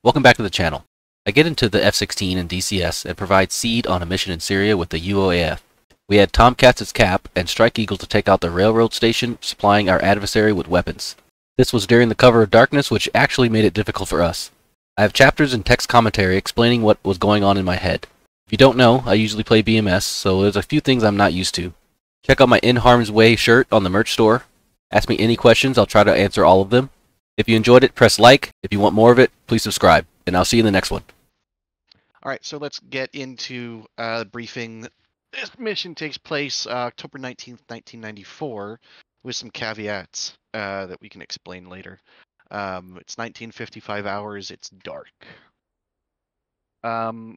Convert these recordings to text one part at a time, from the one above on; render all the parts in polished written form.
Welcome back to the channel. I get into the F-16 and DCS and provide SEAD on a mission in Syria with the UOAF. We had Tomcats as cap and Strike Eagles to take out the railroad station, supplying our adversary with weapons. This was during the cover of darkness, which actually made it difficult for us. I have chapters and text commentary explaining what was going on in my head. If you don't know, I usually play BMS, so there's a few things I'm not used to. Check out my In Harm's Way shirt on the merch store. Ask me any questions, I'll try to answer all of them. If you enjoyed it, press like. If you want more of it, please subscribe. And I'll see you in the next one. All right, so let's get into briefing. This mission takes place October 19th, 1994, with some caveats that we can explain later. It's 1955 hours, it's dark.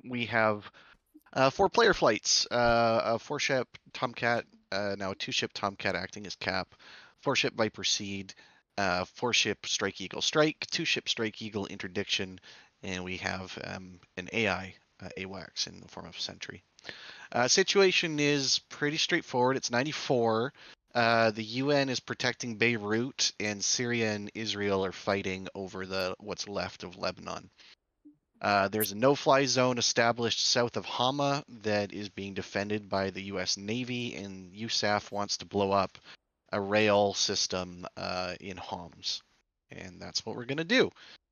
We have 4 player flights, a 4-ship Tomcat, now a 2-ship Tomcat acting as cap, 4-ship Viper SEAD, 4-ship Strike Eagle Strike, 2-ship Strike Eagle Interdiction, and we have an AI AWACS in the form of Sentry. Situation is pretty straightforward. It's 94. The UN is protecting Beirut, and Syria and Israel are fighting over what's left of Lebanon. There's a no-fly zone established south of Hama that is being defended by the U.S. Navy, and USAF wants to blow up a rail system in Homs. And that's what we're going to do.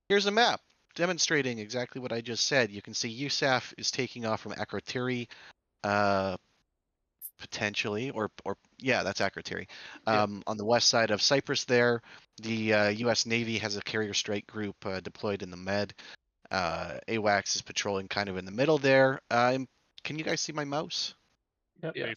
Here's a map demonstrating exactly what I just said. You can see USAF is taking off from Akrotiri, potentially, or yeah, that's Akrotiri. On the west side of Cyprus there, the U.S. Navy has a carrier strike group deployed in the Med. AWACS is patrolling kind of in the middle there. Can you guys see my mouse? Yep. Yeah.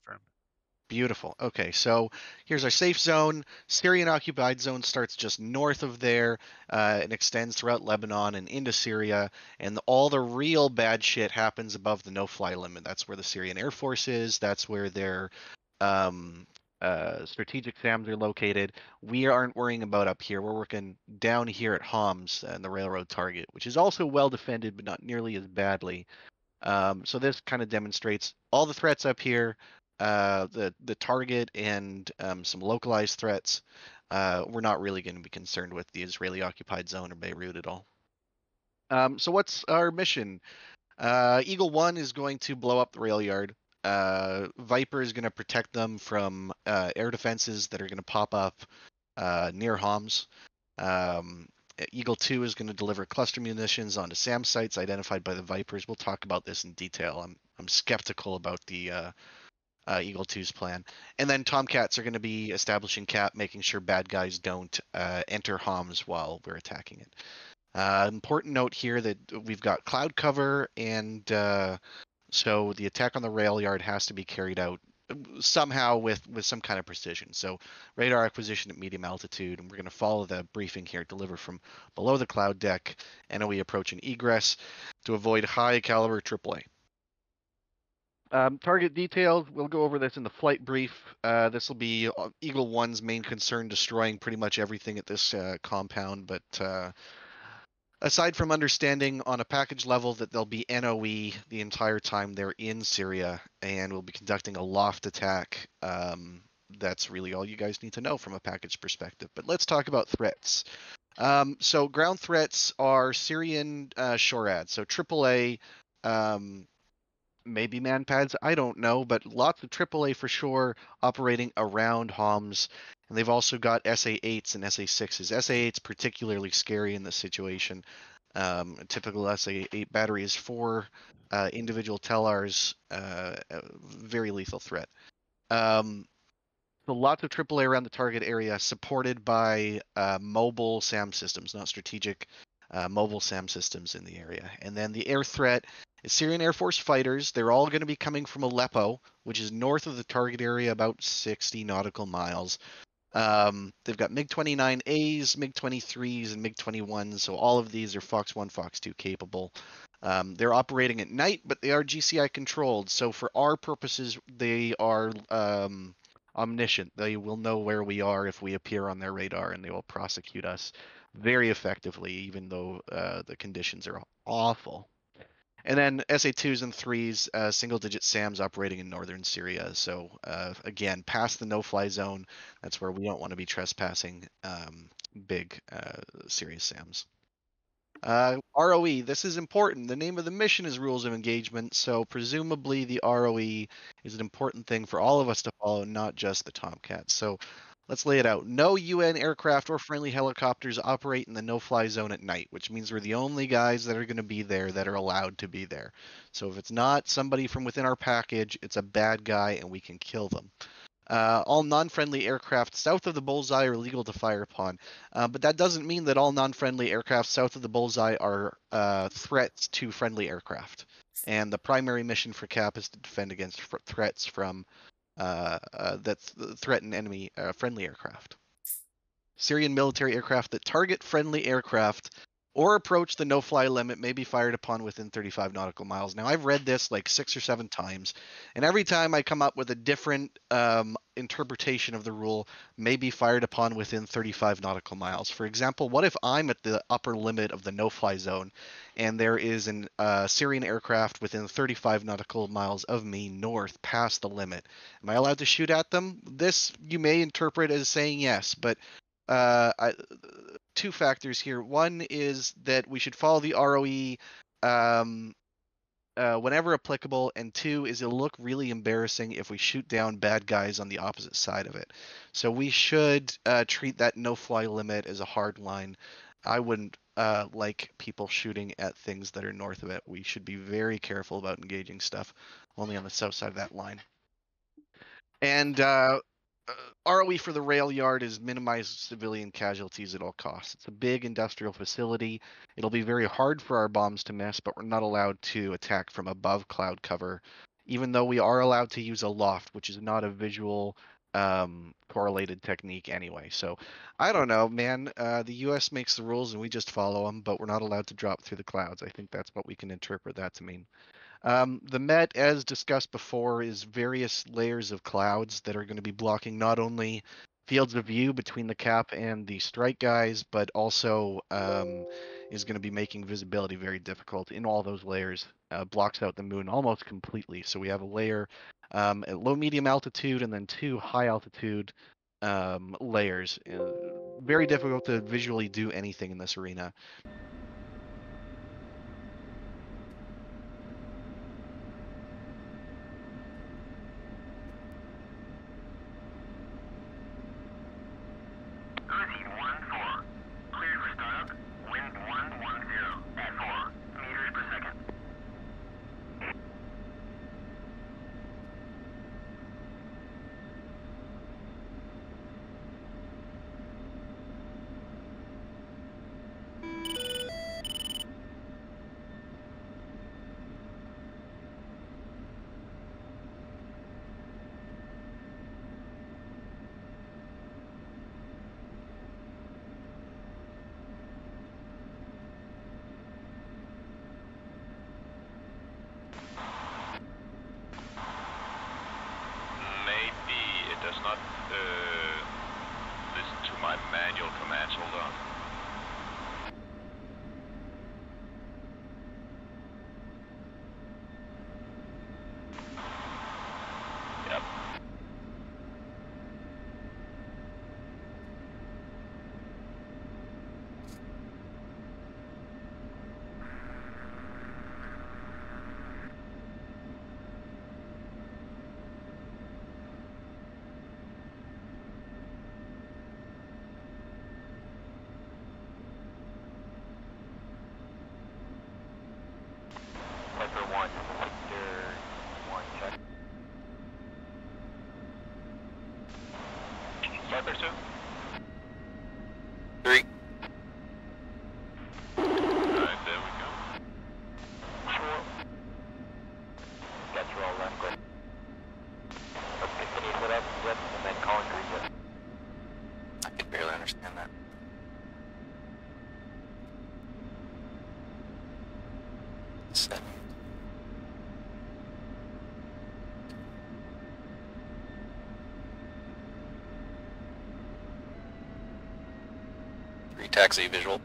Beautiful. Okay, so here's our safe zone. Syrian occupied zone starts just north of there and extends throughout Lebanon and into Syria. And all the real bad shit happens above the no-fly limit. That's where the Syrian Air Force is. That's where their strategic SAMs are located. We aren't worrying about up here. We're working down here at Homs and the railroad target, which is also well defended, but not nearly as badly. So this kind of demonstrates all the threats up here. The target and some localized threats. We're not really going to be concerned with the Israeli occupied zone or Beirut at all. So what's our mission? Eagle 1 is going to blow up the rail yard. Viper is going to protect them from air defenses that are going to pop up near Homs. Eagle 2 is going to deliver cluster munitions onto SAM sites identified by the Vipers. We'll talk about this in detail. I'm skeptical about the Eagle 2's plan. And then Tomcats are going to be establishing cap, making sure bad guys don't enter Homs while we're attacking it. Important note here that we've got cloud cover, and so the attack on the rail yard has to be carried out somehow with some kind of precision. So radar acquisition at medium altitude, and we're going to follow the briefing here, deliver from below the cloud deck, NOE approaching egress to avoid high caliber AAA. Target details, we'll go over this in the flight brief. This will be Eagle 1's main concern, destroying pretty much everything at this compound, but aside from understanding on a package level that there'll be NOE the entire time they're in Syria, and we'll be conducting a loft attack, that's really all you guys need to know from a package perspective. But let's talk about threats. So ground threats are Syrian SHORAD, so AAA, maybe manpads, I don't know, but lots of AAA for sure operating around Homs. And they've also got SA-8s and SA-6s. SA-8's particularly scary in this situation. A typical SA-8 battery is 4 individual Telars, very lethal threat. So lots of AAA around the target area, supported by mobile SAM systems, not strategic, mobile SAM systems in the area. And then the air threat is Syrian Air Force fighters. They're all going to be coming from Aleppo, which is north of the target area, about 60 nautical miles. They've got MiG-29As, MiG-23s, and MiG-21s, so all of these are Fox 1, Fox 2 capable. They're operating at night, but they are GCI controlled, so for our purposes, they are omniscient. They will know where we are if we appear on their radar, and they will prosecute us very effectively, even though the conditions are awful. And then SA2s and 3s, single-digit SAMs operating in northern Syria. So again, past the no-fly zone, that's where we don't want to be trespassing big serious SAMs. ROE, this is important. The name of the mission is Rules of Engagement, so presumably the ROE is an important thing for all of us to follow, not just the Tomcats. So let's lay it out. No UN aircraft or friendly helicopters operate in the no-fly zone at night, which means we're the only guys that are going to be there that are allowed to be there. So if it's not somebody from within our package, it's a bad guy and we can kill them. All non-friendly aircraft south of the bullseye are legal to fire upon, but that doesn't mean that all non-friendly aircraft south of the bullseye are threats to friendly aircraft. And the primary mission for CAP is to defend against threats from that threaten enemy friendly aircraft. Syrian military aircraft that target friendly aircraft or approach the no-fly limit may be fired upon within 35 nautical miles. Now, I've read this like 6 or 7 times, and every time I come up with a different interpretation of the rule, may be fired upon within 35 nautical miles. For example, what if I'm at the upper limit of the no-fly zone, and there is an Syrian aircraft within 35 nautical miles of me north past the limit? Am I allowed to shoot at them? This you may interpret as saying yes, but two factors here. One is that we should follow the ROE whenever applicable, and two is it'll look really embarrassing if we shoot down bad guys on the opposite side of it. So we should treat that no-fly limit as a hard line. I wouldn't like people shooting at things that are north of it. We should be very careful about engaging stuff only on the south side of that line. And ROE for the rail yard is minimize civilian casualties at all costs. It's a big industrial facility. It'll be very hard for our bombs to miss, but we're not allowed to attack from above cloud cover, even though we are allowed to use a loft, which is not a visual correlated technique anyway. So I don't know, man. The US makes the rules and we just follow them, but we're not allowed to drop through the clouds. I think that's what we can interpret that to mean. The Met, as discussed before, is various layers of clouds that are going to be blocking not only fields of view between the CAP and the strike guys, but also is going to be making visibility very difficult in all those layers. Blocks out the moon almost completely. So we have a layer at low, medium altitude and then 2 high altitude layers. Very difficult to visually do anything in this arena. Taxi visual.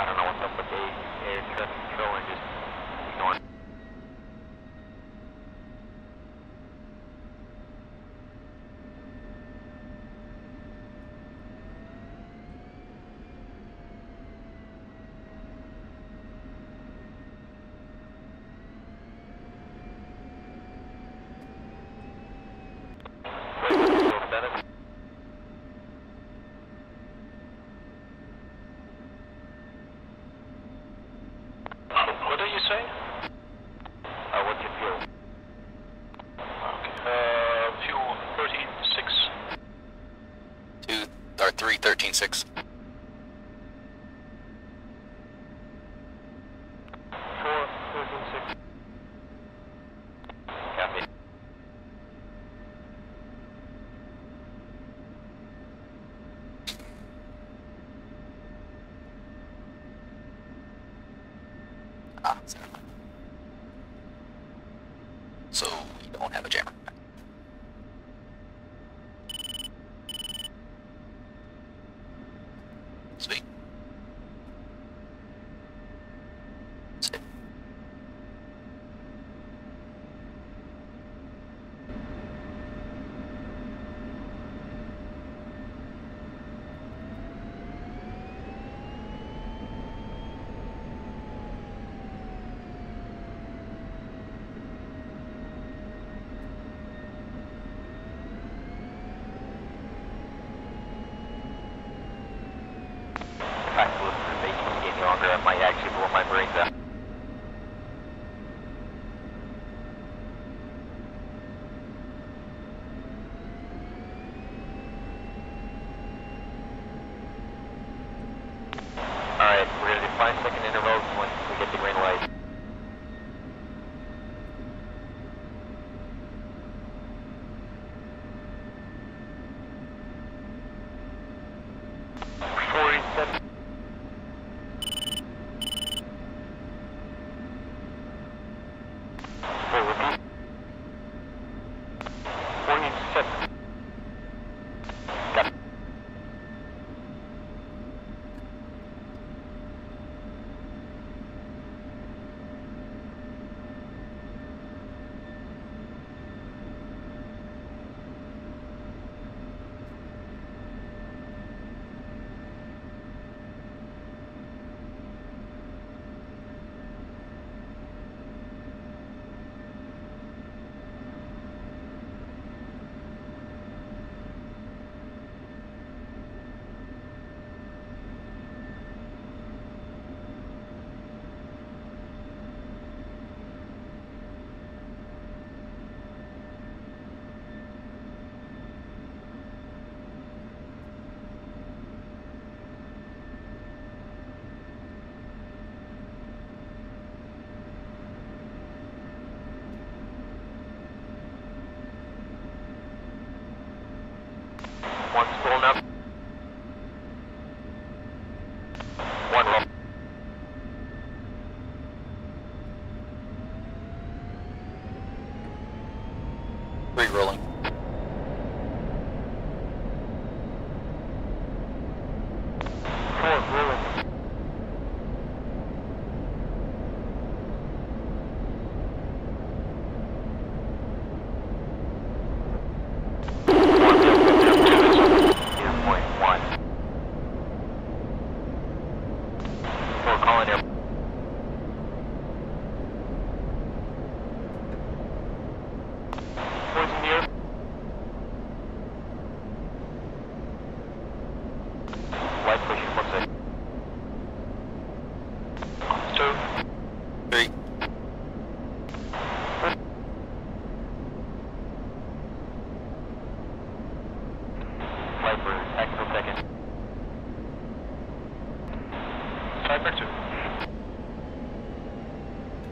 I don't know what's up with the air traffic control and just ignore it. What are you saying? What's your fuel? Okay. Fuel 13.6. 313.6. 4, 13.6. Copy. So we don't have a jammer. Sweet. That's it. If I can listen to the bass any longer, I might actually blow my brains out. Alright, we're going to do 5-second intervals once we get the green light. One spool up. One roll. 3 rolling. 4 rolling.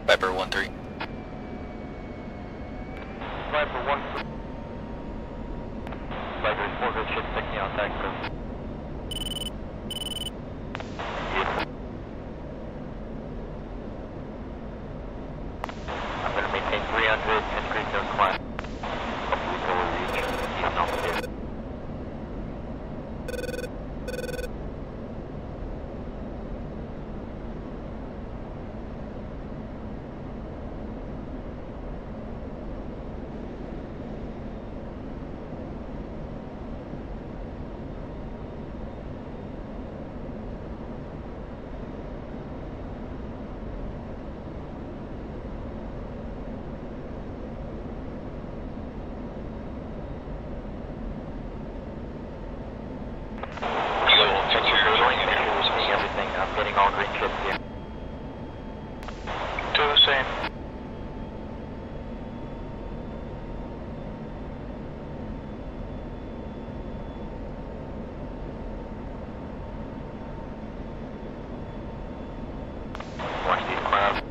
Viper 1-3. Viper 1. Viper 4, good ship, take me on tactical. I'm going to maintain 300 and increase no climb. Hopefully we will reach east altitude. all green ships here. Do the same. Watch these clouds.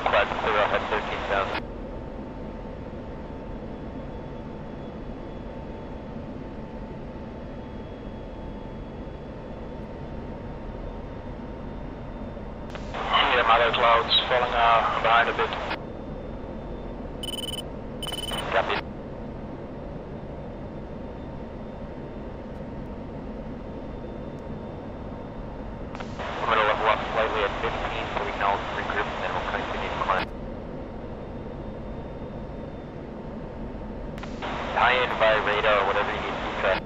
Clouds clear off at 13,000. Yeah, other clouds falling behind a bit. Copy. I'm going to level up slightly at 15 so we can all regroup and then we'll continue to climb. Tie in via radar or whatever you need to keep track.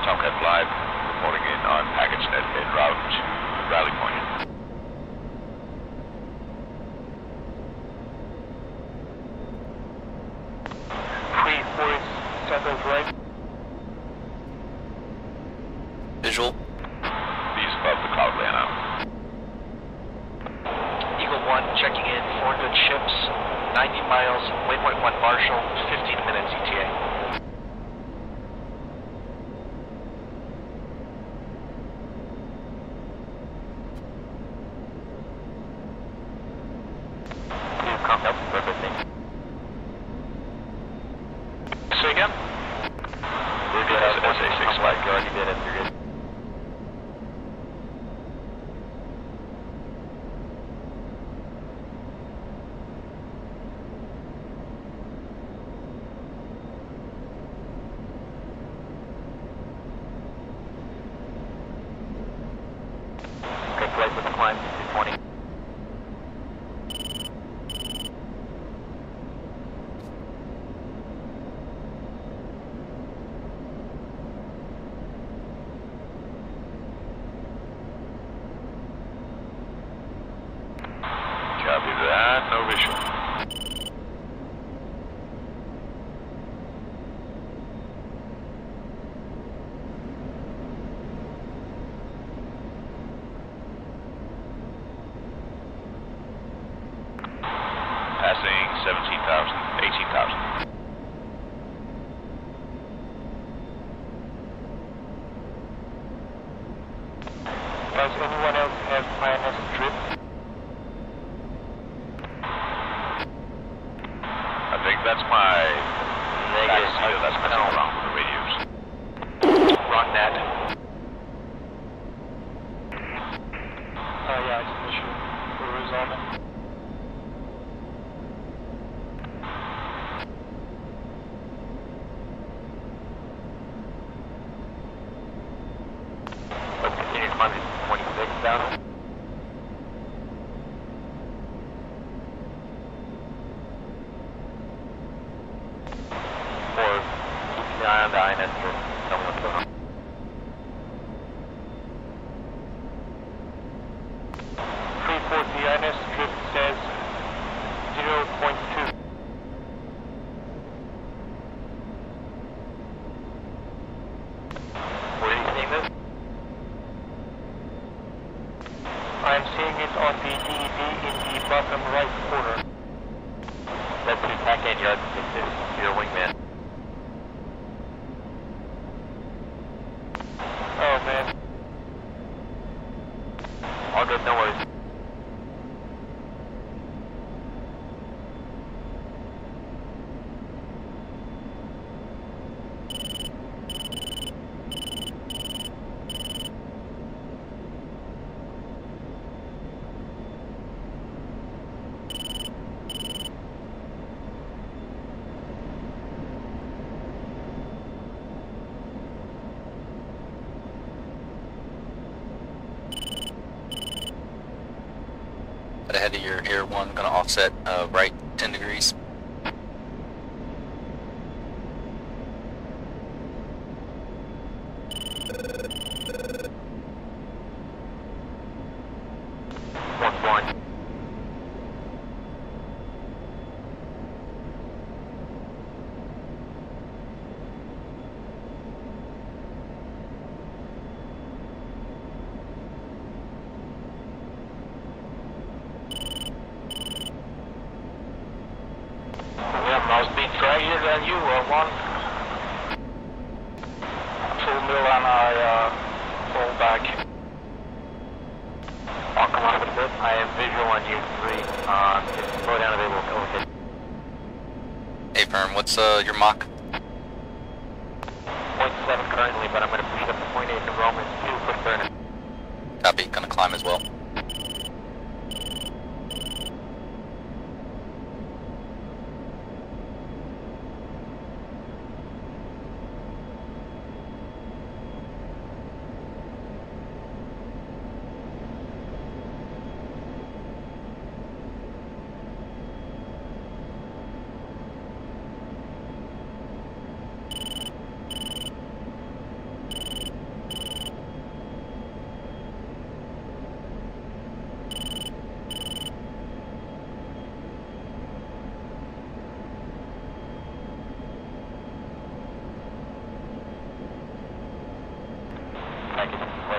Tomcat Live, reporting in on package net en route to rally point. Settled right. Visual. These above the cloud layer now. Eagle 1 checking in, 4 good ships, 90 miles, waypoint 1 Marshall, 15 minutes ETA. That's perfect. Say again? We're good at SA6 spike. You already did it. You're good. Okay, flight with the climb, 220. Copy that, no visual. Passing 17,000, 18,000. Does anyone else have INS drip? I think that's my Negative. taxi, that's my all around the radios. Wrong net. Yeah, it's an issue. We're resolving. Let's continue climbing to 26,000. Or keep your eye on the INS here. Tell me what's going on. 340 INS drip says 0.2. Where are you seeing this? I'm seeing it on the DEB in the bottom right corner. That's your tack and yard 66. Your wingman. Oh man. All good, no worries. Ahead of your Air 1, gonna offset right 10 degrees. One. I'll speed draggier than you, one. Full mill and I pull back. Oh, come on a bit. I have visual on you, 3. Just slow down a bit, we'll overtake. Hey firm, what's your Mach? 0.7 currently, but I'm going to push it up to 0.8 enrollment, 2 quick burn. Copy, gonna climb as well.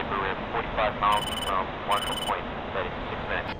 We have 45 miles from marshal point, that is 6 minutes.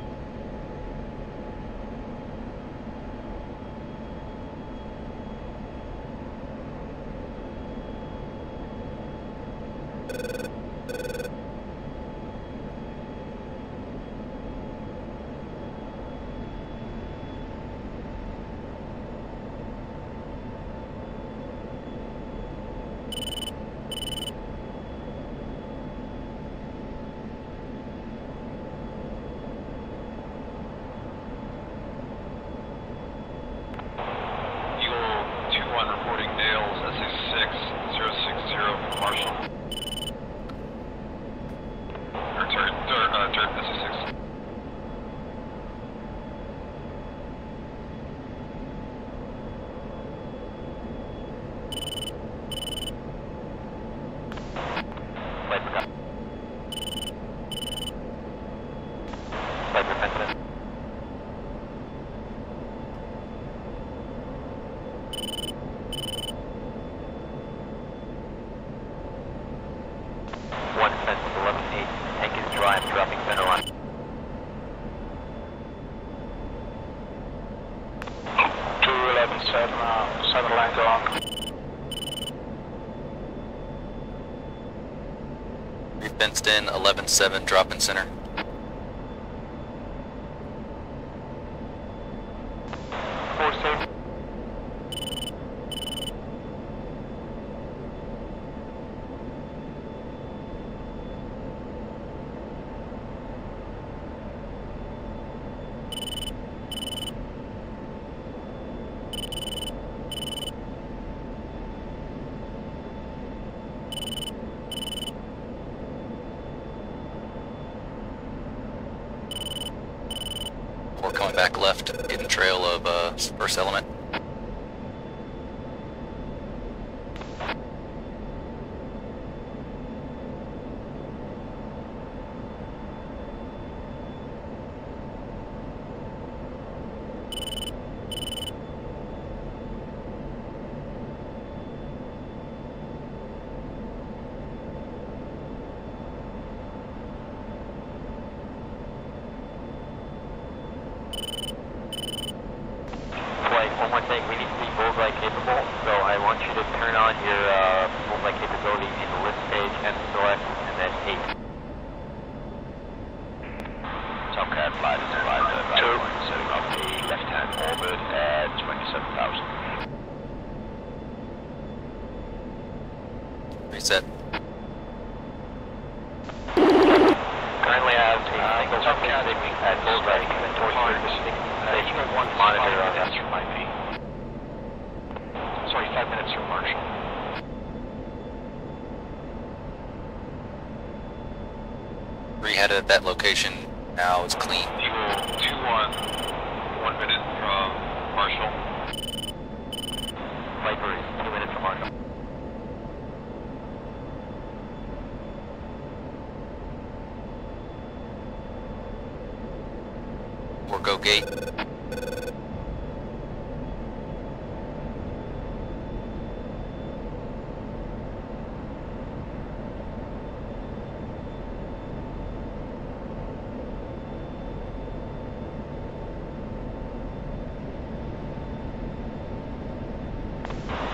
Fenced in, 11-7, drop in center. We're coming back left, hidden trail of first element. One more thing, we need to be bullseye capable, so I want you to turn on your bullseye capability in the list page and select, and then 8. set. Currently have a single Tomcat at full right. Eagle 1 Monitor on 5 minutes from IP. Sorry, 5 minutes from Marshall. Reheaded at that location. Now it's clean. Eagle 2-1, 1 minute from Marshall. Viper is 2 minutes from Marshall. Or go gate.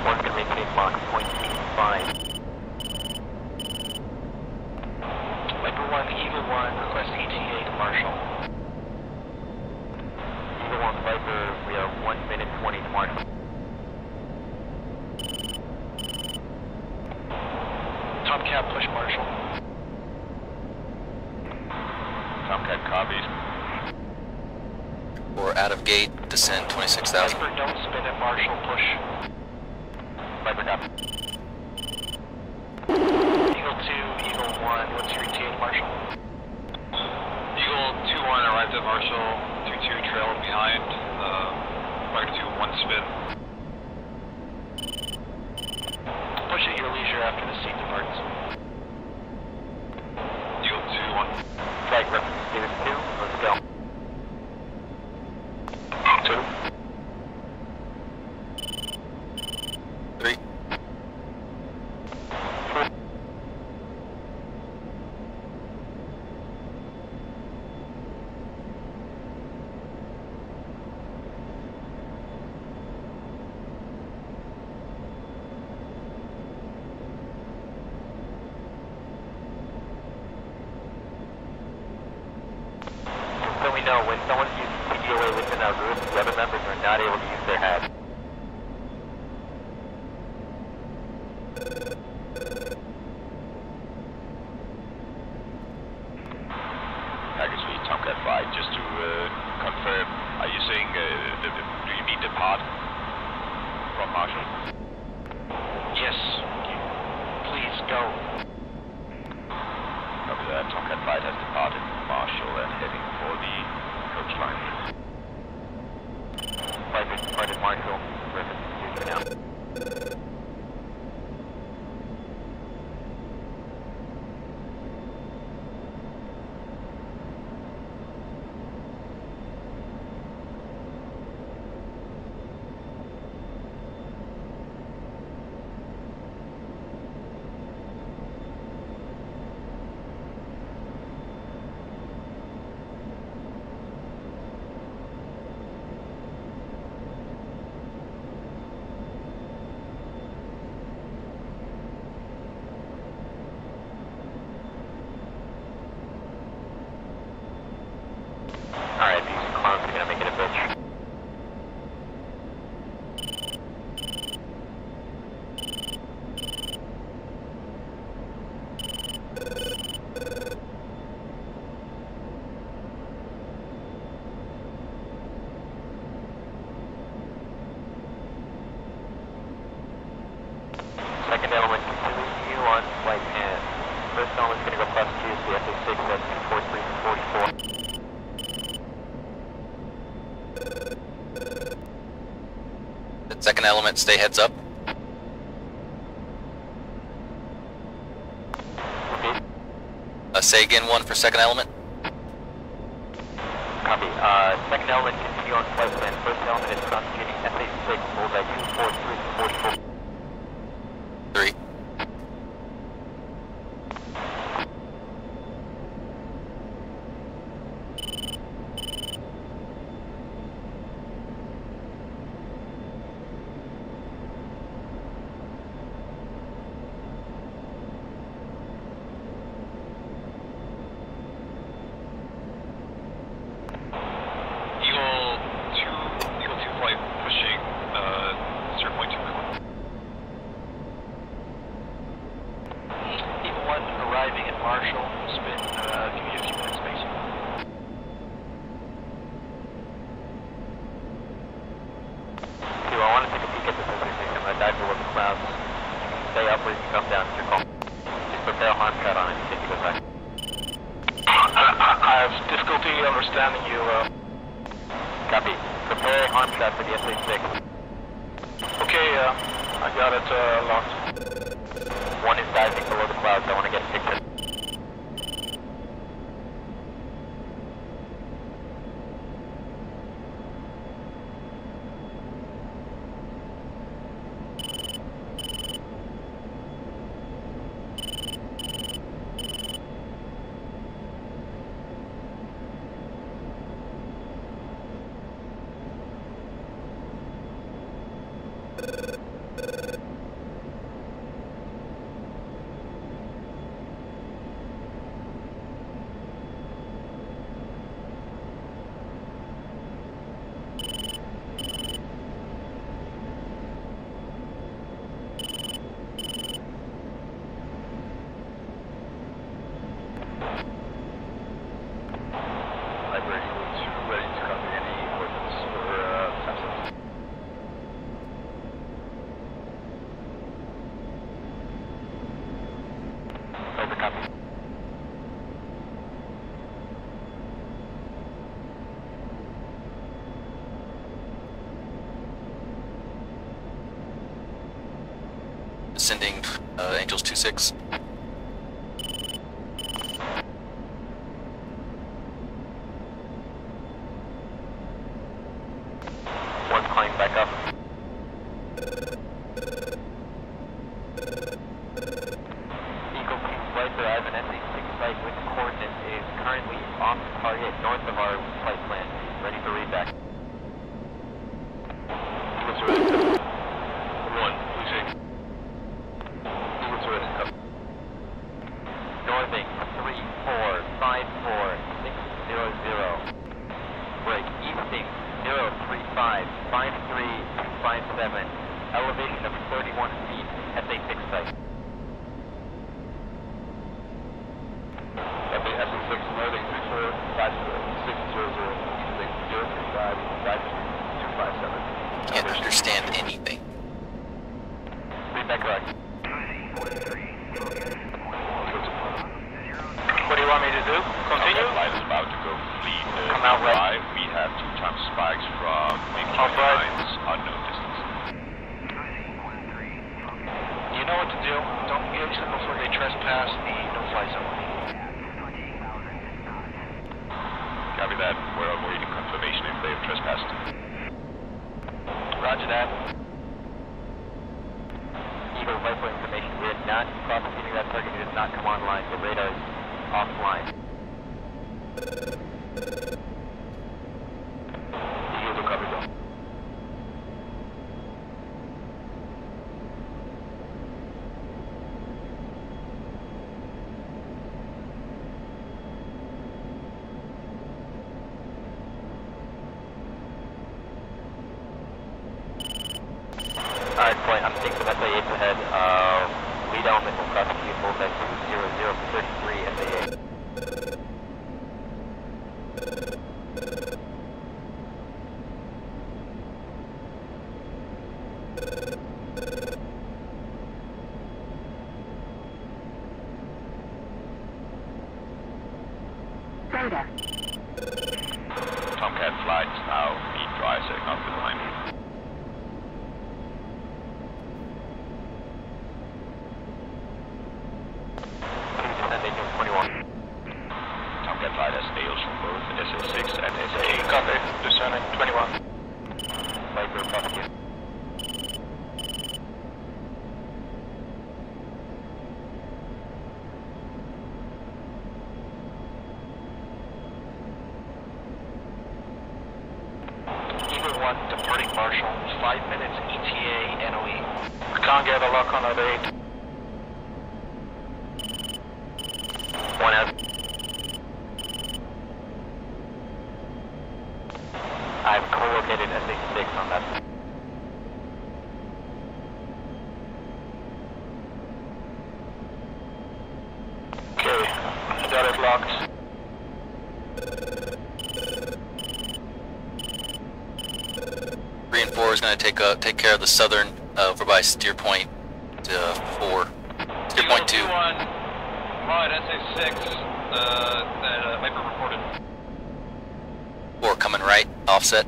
One's going to maintain Mach 0.85. Viper 1, Eagle 1, request ETA to Marshall. Eagle 1 Viper, we are 1 minute 20 to Marshall. Tomcat, push Marshall. Tomcat copies. Or out of gate, descend 26,000. Viper, don't spin at Marshall, push. Viper copy. Eagle 2, Eagle 1, what's your ETA to Marshall? Eagle 2-1 arrived at Marshall. 2-2 trailed behind. Fire 2-1 spin. Push at your leisure after the SEAD departs. Eagle 2-1. Strike reference David 2, let's go. 2. 3. So we know when someone's using TDOA within our group, the other members are not able to use their head. Package lead Tomcat 5, just to confirm, are you saying, do you mean depart from Marshall? Yes. Please, go. Copy that, Tomcat 5 has departed Marshall and heading for the coastline. Viper departed Marshall, reference 2 now. Alright, these clowns are gonna make it a bitch. Second element continues you on flight 10. First element's gonna go plus 2 to the F-16 at 243 44. That second element, stay heads up. Repeat. Say again 1 for second element. Copy. Second element continue on flight plan. First element is prosecuting F-86. Hold at 243 44. 3. Eagle 2 flight pushing 0.2 frequent. I have difficulty understanding you. Copy. Prepare arm shot for the SA-6. Okay, I got it locked. One is diving below the clouds. I want to get a picture. Sending Angels 2-6. One's climbing back up. Eagle Team Slicer, I have an SA-6 site with coordinates is currently off target north of our flight plan. Ready for readback. Eagle's ready. One, losing. Eagle's ready. Northing 3454600. Break easting 0355357. Elevation of 31 feet. SA-6 site. SA-6 northing 3455600. Easting 0355357. Can't understand anything. Readback correct. What do you want me to do? Continue? Flight is about to go fleet. Come out right. We have 2 times spikes from MiG Outright. 29s unknown distance. You know what to do. Don't get them before they trespass the no-fly zone. Copy that. We're awaiting confirmation if they have trespassed. Roger that. Eagle, rifle information. We are not prosecuting that target. It does not come online. The radar is offline. Eagle to cover zone. Alright, point. I'm seeing some SA-8s ahead. Lead element will prosecute both X-00 for 33 SA-8. Tomcat flight is now lead dry setting up behind me. Tomcat flight has tails from both SA-6 and SA-8. Copy. Discerning 21. Viper prosecute. Eagle 1 departing Marshall. 5 minutes ETA NOE. I can't get a lock on that 8. One out. I've co-located SA-6 on that. Okay, I got it locked. Three and 4 is going to take care of the southern over by steer point 4. Steer point 2. Right, SA-6, that Viper reported. right, offset.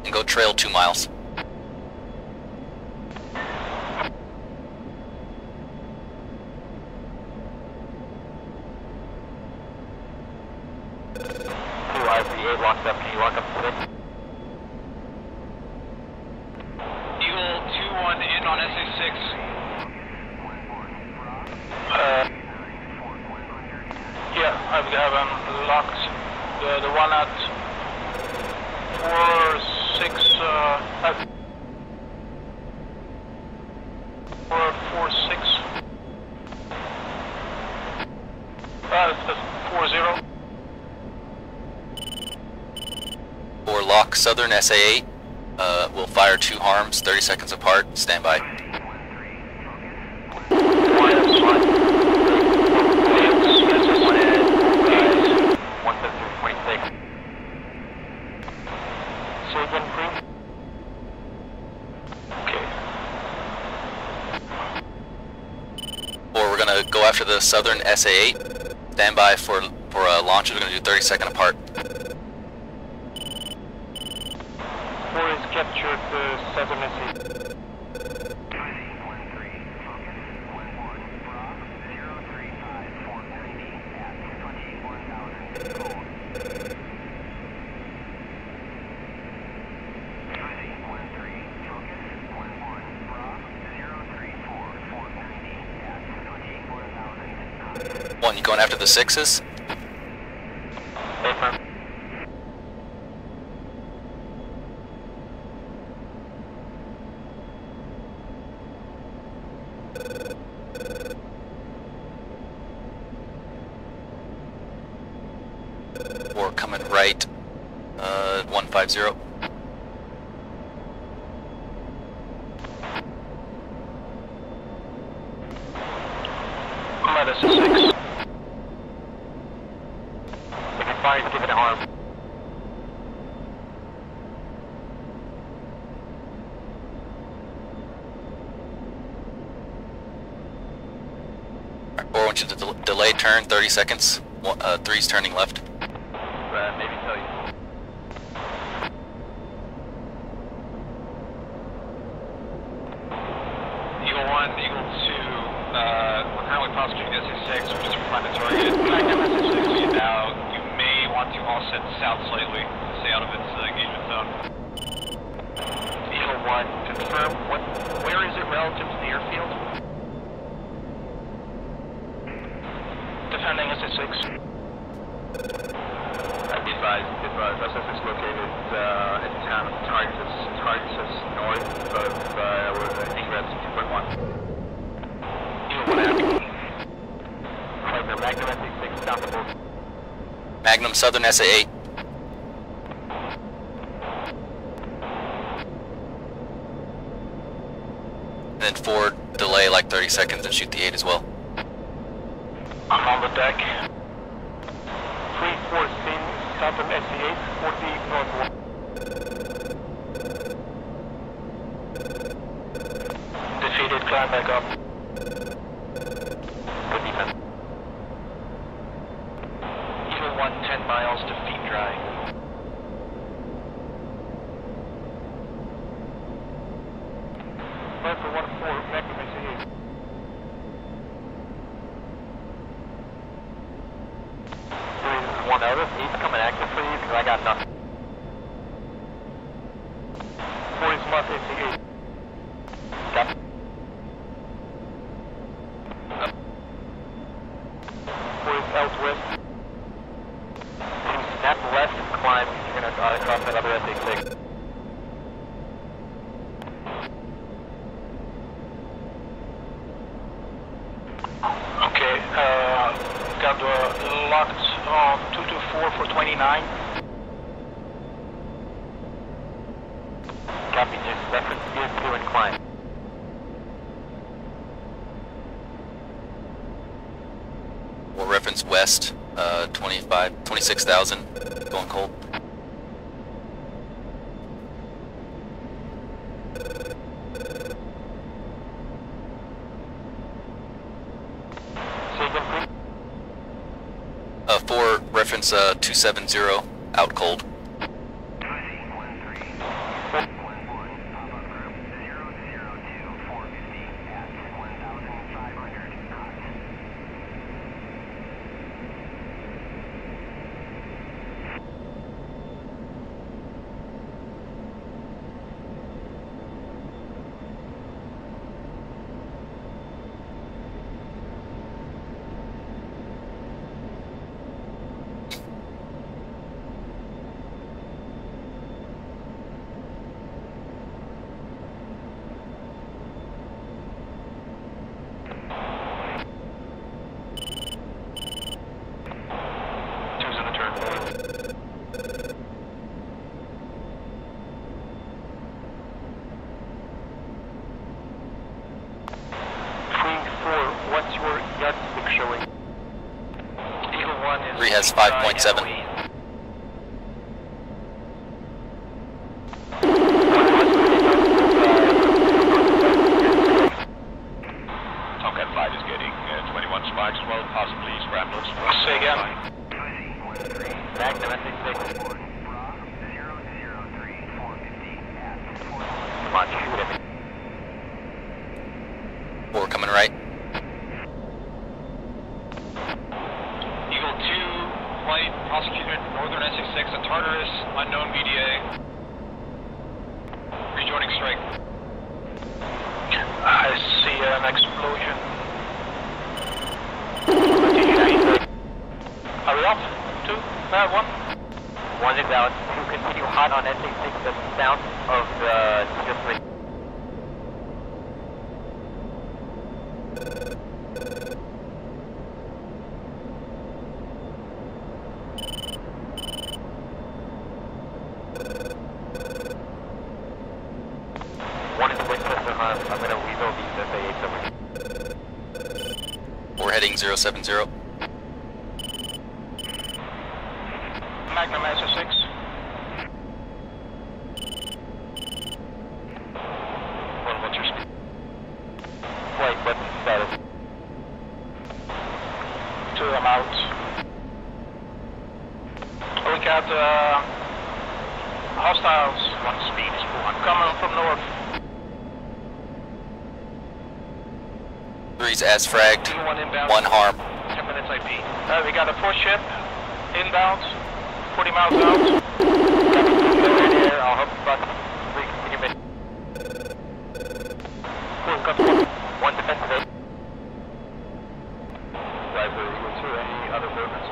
And go trail 2 miles. Locked up. Can you lock up the 6? Eagle 2-1 in on SA6. Yeah, I have them locked. The one at 4-6. 4-6. That's 4-0. Or lock Southern SA8. We'll fire 2 harms, 30 seconds apart. Stand by. Or we're gonna go after the Southern SA8. Stand by for launches. We're gonna do 30-second apart. Captured the Southern SA. One, you going after the 6s? Affirm. Or coming right, 150. I'm at SA6. If it fires, give it a harm. Or I want you to delay turn 30 seconds. 3's turning left. Maybe tell you. Eagle 1, Eagle 2, we're currently prosecuting SA6, we're just trying to target Magnum SA6 now. You may want to offset south slightly to stay out of its engagement zone. Eagle 1, confirm, where is it relative to the airfield? Defending SA6. Advised, SS is located in town of Tarsus north of Ingress 2.1. Eagle 1 out. Fighter, Magnum SA6, stop the boat. Magnum Southern SA8. And then 4, delay like 30 seconds and shoot the 8 as well. I'm on the deck. 3-4 scene. Southern SA8, 40 northward. Defeated, climb back up. Good defense. Eagle 1, 10 miles to feet dry. Rifle 1-4, Magnum SA8. One notice, he's coming active for you because I got nothing. 40's left, SA8. Got 40's out west. Can you snap left and climb? You're gonna cross that other SA6. Okay, got locked on 224 for 29. Copy, just reference gear 2 and climb. We'll reference west, 26,000, going cold. Reference 270, out cold. Has 5.7. Tomcat 5 is getting 21 spikes, well, possibly scramblers. Say again. Magnum S-16. Come on, shoot him. 4 coming right. Prosecuted Northern SE6 at Tartarus, unknown VDA. Rejoining strike. I see an explosion. Are we off? 2? 1? 1 is out. 2 continue hot on SE6 that's south of the Tier 3. We're heading 070. Magnum S6. What's your speed? Flight weapon status. 2, I'm out. Look at hostiles. 1 speed is 400. Coming from north. 3's as fragged. 1 inbound. 1 harm. 10 minutes IP. We got a 4 ship inbound. 40 miles out. There, I'll help you back. 3 continue mission. 4 got 1 defensive aid. Driver Eagle 2, any other movements?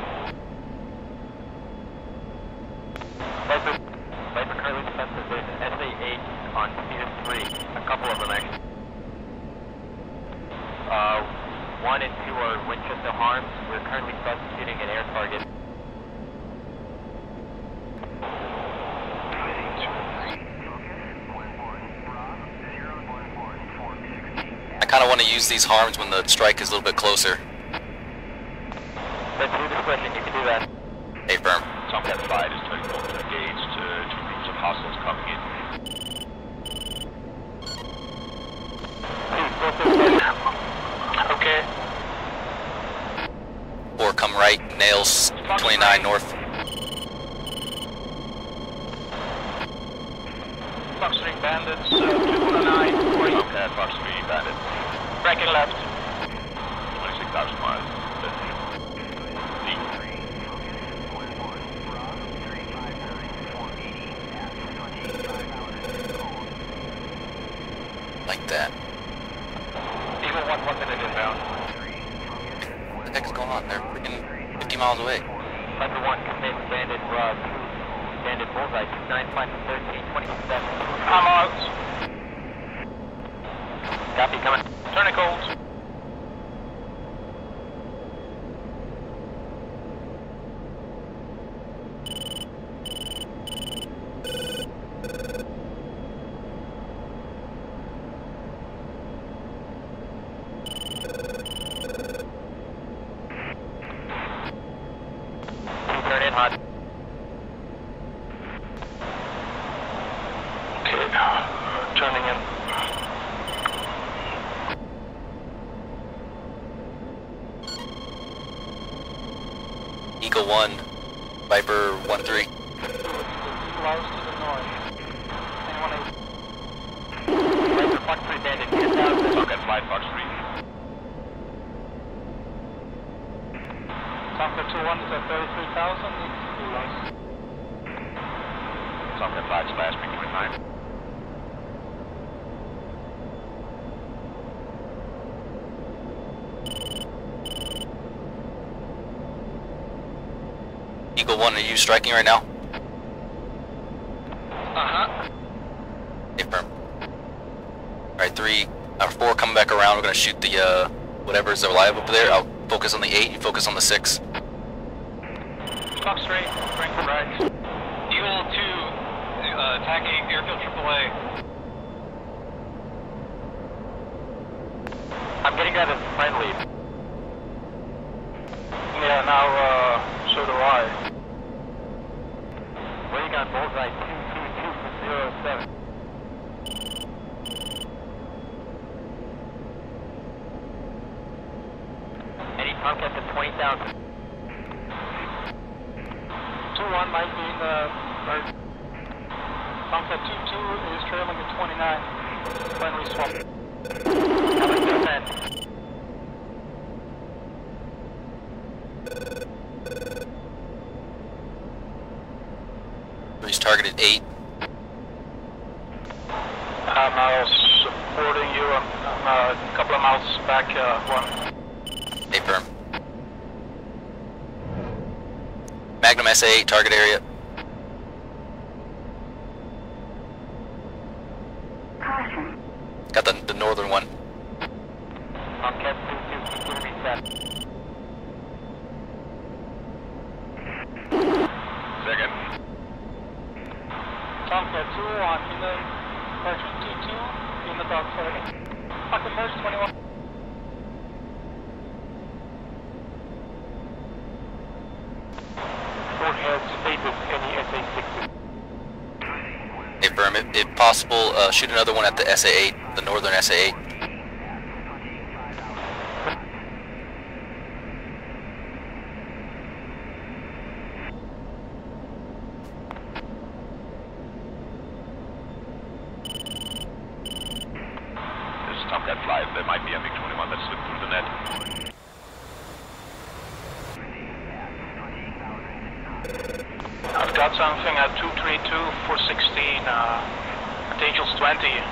Viper currently defensive. There's an SA-8 on Tier 3. A couple of them actually. 1 and 2 are Winchester harms. We're currently prosecuting an air target. I kind of want to use these harms when the strike is a little bit closer. That's your discretion, you can do that. Hey, firm. Tomcat 5 is turning over to engage to 2 groups of hostiles coming in. Okay. 4 come right, nails 29 north. Fox 3 bandits, 219. Tomcat, Fox 3 bandit. Bracket left. 26,000 miles. Like that. Eagle 1 minute inbound. What the heck is going on? They're freaking 50 miles away. Viper 1, commit bandit, 2, bandit bullseye, 295 to 1327. I'm out. Copy, coming. Turning cold. Turn in hot. Okay, turning in. Eagle 1, Viper 1-3. Close to the north. Anyone else? Viper Fox 3 bandit, 10,000. Tomcat 5 Fox 3. Tomcat 2-1 is at 33,000. Needs to be lost. Tomcat 5 slash MiG 29. Eagle 1, are you striking right now? Uh-huh. Affirm. Alright, 4 coming back around. We're gonna shoot the whatever's alive over there. I'll focus on the 8, you focus on the 6. Stop straight, bring for right. Eagle 2, attacking airfield AAA. I'm getting that as friendly. Yeah, now, so do I. Where you got bullseye 22207. Any Tomcats at 20,000. 2-1 might be in the third. Tomcat 2-2 is trailing at 29. Friendly swap. How about your man? He's targeted 8. I'm supporting you. I'm a couple of miles back, 1. Affirm. Magnum SA8 target area. Got the northern one. Tomcat 2-2, reset. Second. Tomcat 2-1 in the Merchant 2-2 in the dog side. Falcon Merge 21. Forehead status any SA-6. Affirm. If possible, shoot another one at the SA8, the northern SA8. This is Tomcat 5. There might be a MiG 21 that slipped through the net. I've got something at 232 for 16, at Angels 20.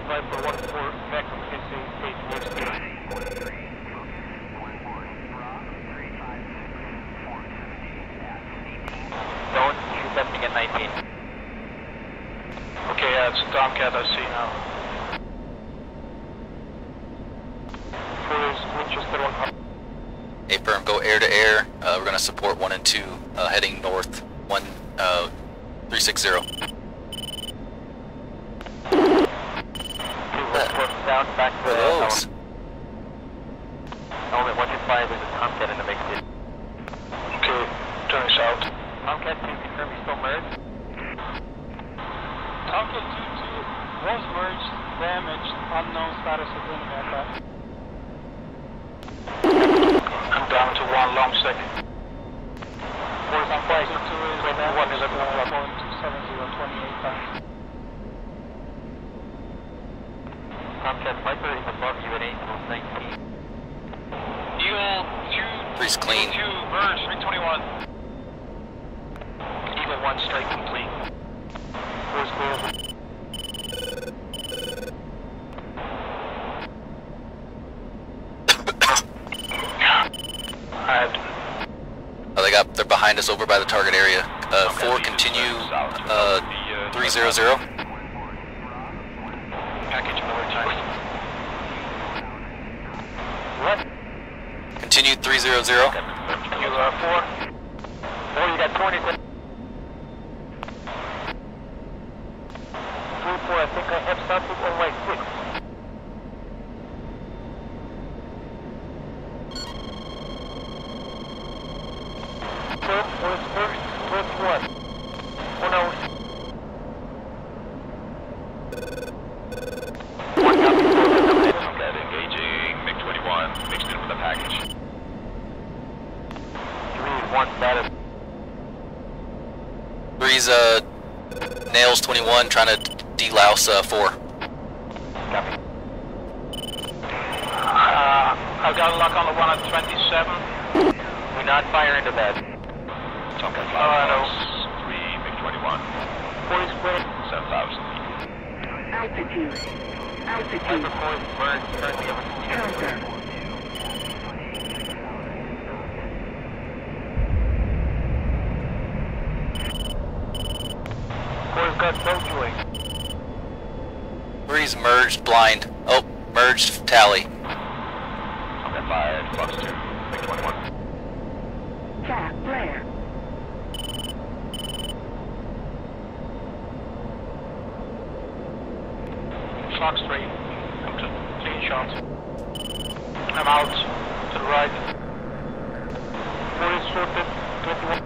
Viper 1-4, Magnum SA-8, next to Don't shoot that thing at 19. Okay, yeah, it's a Tomcat I see now. Cruise Winchester 1. Affirm. Go air to air. We're gonna support 1 and 2, heading north. 360. Down back to Those. Element 125 is a Tomcat in the mix. Okay, turning south. Tomcat 2, confirm you still merged? Tomcat 2-2 was merged, damaged, unknown status of enemy attack. I'm down to 1 long second. Tomcat 2-2 is damaged, going to 7028 times. Tomcat Viper is above you at Angels 19. Eagle 2, Three's clean. 2, merge, 321. Eagle 1, strike complete. Force clear. They're behind us over by the target area. 4 continue 300. Package military. What? Continue 300. You 4? 4, you got 20. 3-4, I think I have something on my 6. First, first one. 1 hour. 1 copy. Tomcat engaging MiG 21, mixed in with the package. Status. 3's Nails 21 trying to delouse 4. Copy. I've got a lock on the one at 27. Do not fire into that. Tomcat 5 no. 3, MiG-21. 40 split. 7,000. Altitude. Altitude. Hyperpoint burn currently over. Counter. Core's got no joy. 3's merged blind. Oh, merged tally. Tomcat 5, Fox 2, MiG-21. Cap flare. Fox 3. Clean shot. I'm out. To the right. 40 sorted. 21.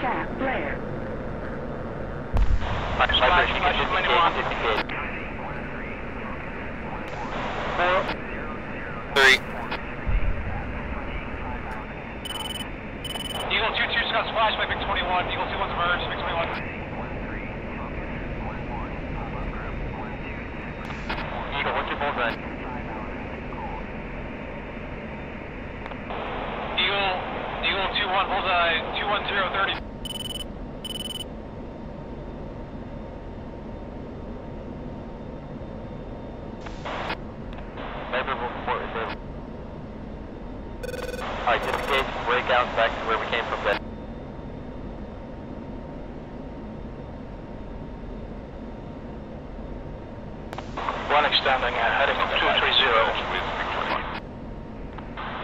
Cap flare. Vibration Flash 21. indicated. 3. Eagle 2-2's got splashed by MiG-21. Eagle 2-1's emerged. MiG-21. Eagle, what's your bullseye? Eagle 2-1 bullseye. 210-30. Favorable report is there. Alright, disengage, break out back to where we came from then. One extending, heading 230. With MiG-21.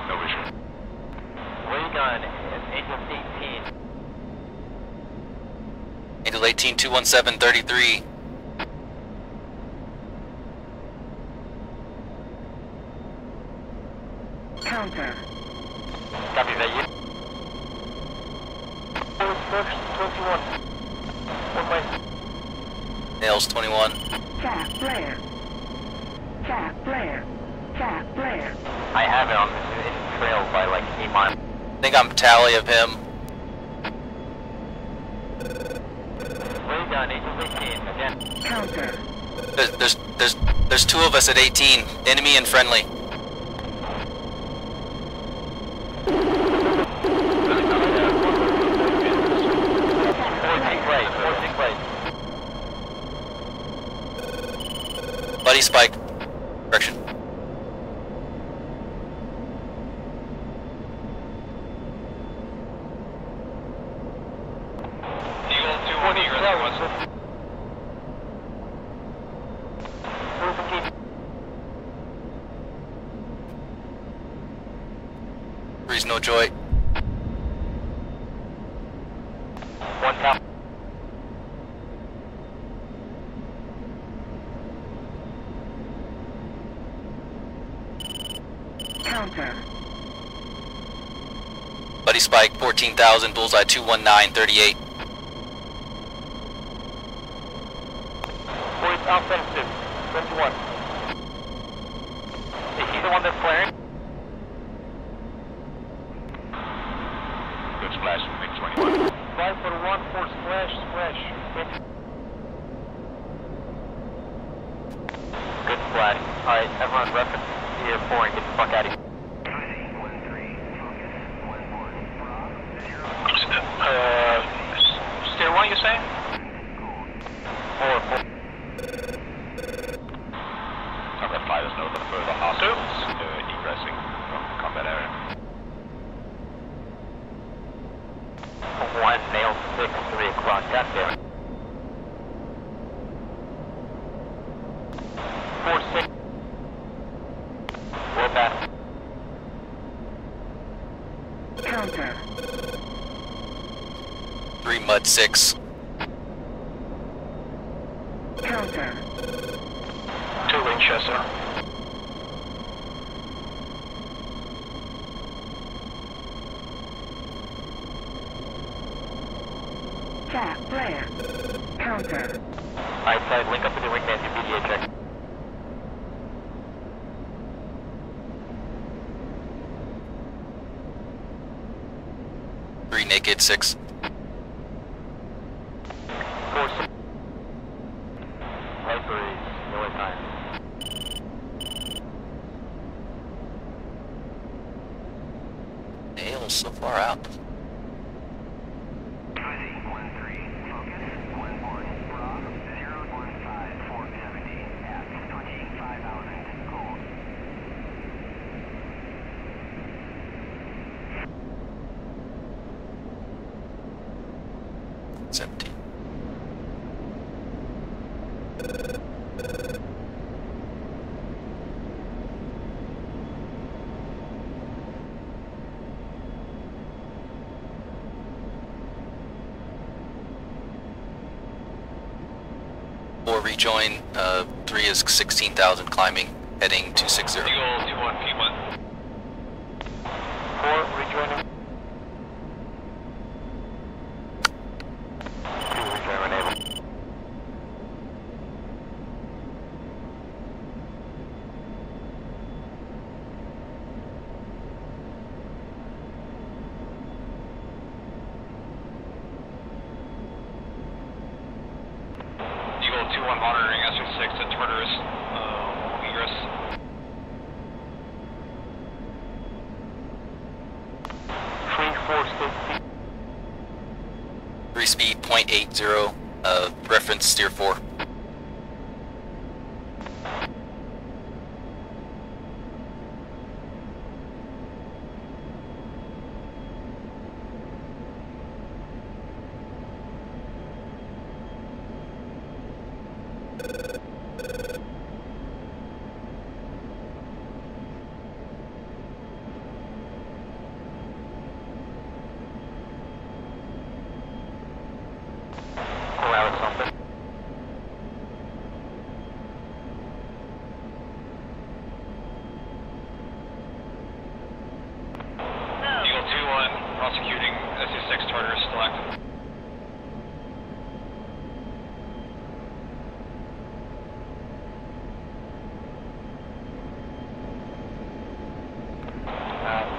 No vision. Ray gun is Angel 18. Angel 18, 217, 33. Counter. Copy that, you. First, 21. One way. Nails 21. Cap flare. Cap flare. Cap flare. I have it on this trail by like 8 miles. I think I'm tally of him. Ray gun, Angel 18, again. Counter. There's 2 of us at 18. Enemy and friendly. Buddy spike. Correction. Eagle 2-1 Ingress. Three's no joy. One top. Counter. Buddy spike 14,000. Bullseye 219, 38. 40 offensive, 21. Is he the one that's flaring? Good splash with MiG-21. 5 for 1 for splash. Good splash. Alright, everyone reference Tier 4 and get the fuck out of here. Tier 1 you say? 4. Tomcat 5 is no further hostiles egressing from the combat area. 1 nail 6, 3 o'clock, got there. 4-6. We're back. Counter. 3 mud 6. Counter. 2 Winchester. Cap flare. Counter. Alright, side, link up with the wingman, do BDA check. Tomcat 6. 4-6. Right breeze, lower time. Nail so far out. Rejoin, 3 is 16,000 climbing, heading 260. Eagle 2-1 P1. 4, rejoining. 2, rejoin when able. Eagle 2-1 monitoring SR6 at Tartarus, Ingress. 3 speed, 0.80, reference steer 4. Prosecuting SE6 Tartarus still active.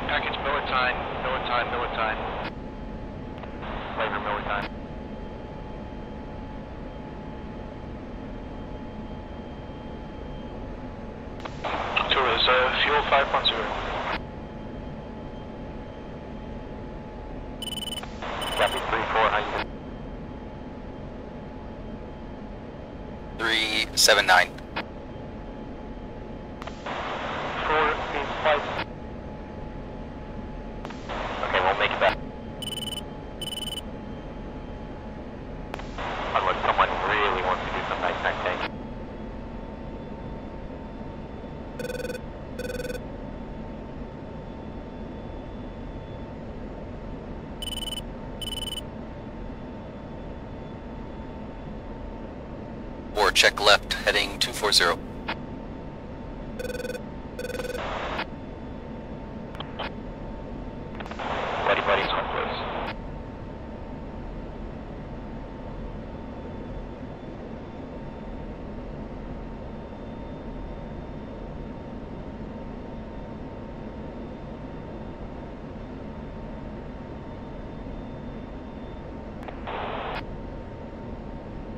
Package Miller time. Flavor Miller time. Tour is fuel 510. Copy 3-4, how you doing? 379. 4 is 5. Okay, we'll make it back. Unless someone really wants to do some nice tank. Or check left, heading 240. Buddy's on close.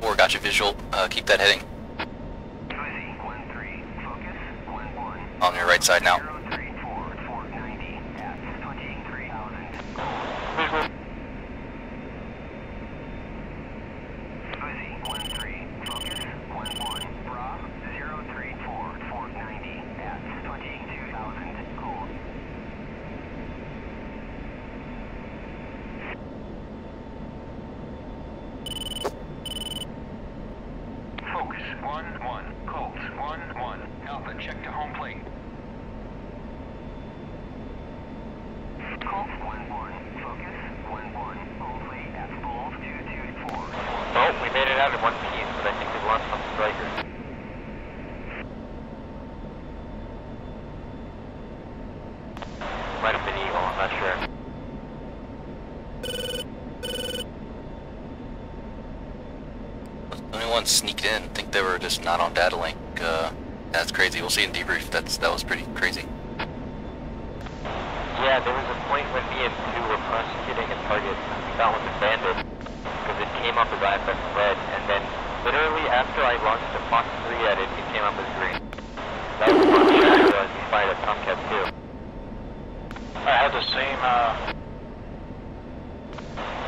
Or got your visual, keep that heading. On your right side now. Focus 1-1, Colt 1-1, Alpha check to home plate. Colt 1-1, focus 1-1, home plate at full 224. Oh, we made it out in one piece, but I think we lost some strikers. Might have been Eagle, I'm not sure. Anyone sneaked in, think they were just not on data link. That's crazy. We'll see in debrief. That was pretty crazy. Yeah, there was a point when me and 2 were prosecuting a target that was abandoned because it came up as IFS red, and then literally after I launched a Fox 3 at it, it came up as green. That was one thing I realized we fired at Tomcat too. I had the same,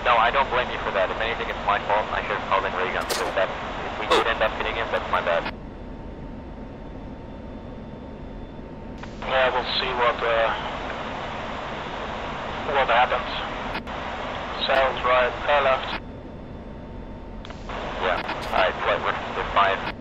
No, I don't blame you for that. If anything, it's my fault. I should have called in ray gun because that, if we did end up hitting it, that's my bad. yeah, we'll see what happens. Sails right, left. Yeah, alright, flight reference to 5.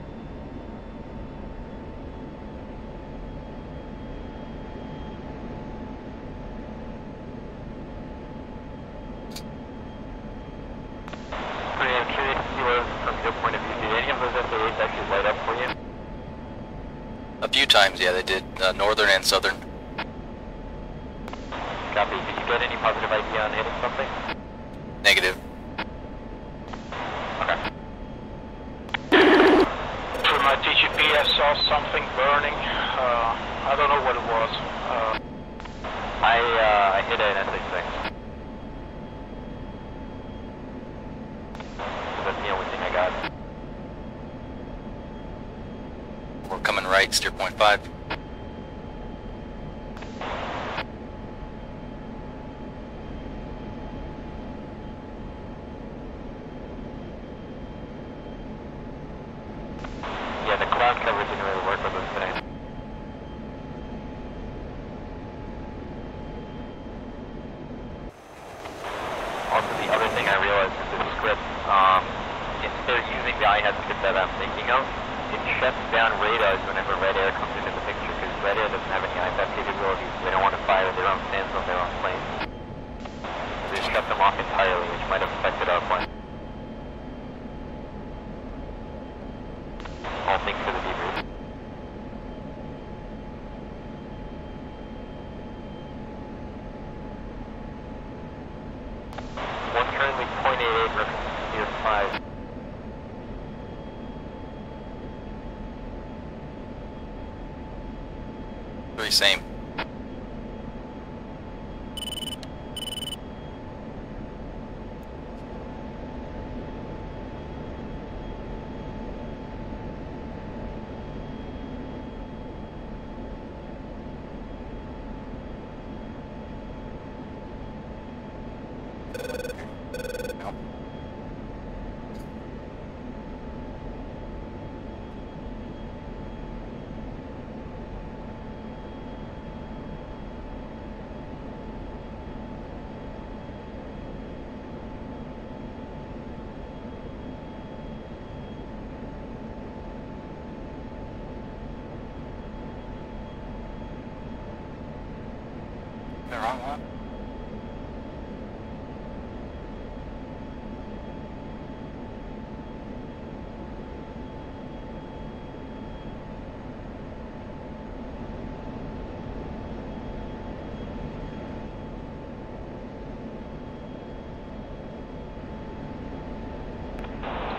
I'm curious to see what, from your point of view, did any of those FA8s actually light up for you? A few times, yeah, they did. Northern and southern. Copy. Did you get any positive idea on hitting something? Negative. Okay. Through my TGP, I saw something burning. I don't know what it was. I hit an SA6. That's the only thing I got. We're coming right, steer point 5. Yeah, the cloud cover didn't really work with us today. Also, the other thing I realized is this script, instead of using the IHAT script that I'm thinking of, it shuts down radars whenever red air comes into the picture, because red air doesn't have any IFF capabilities. They don't want to fire their own stands on their own planes. So they shut them off entirely, which might have affected our plane. All thanks for the debrief. One currently 0.88 reference to 5. Very same. The wrong one?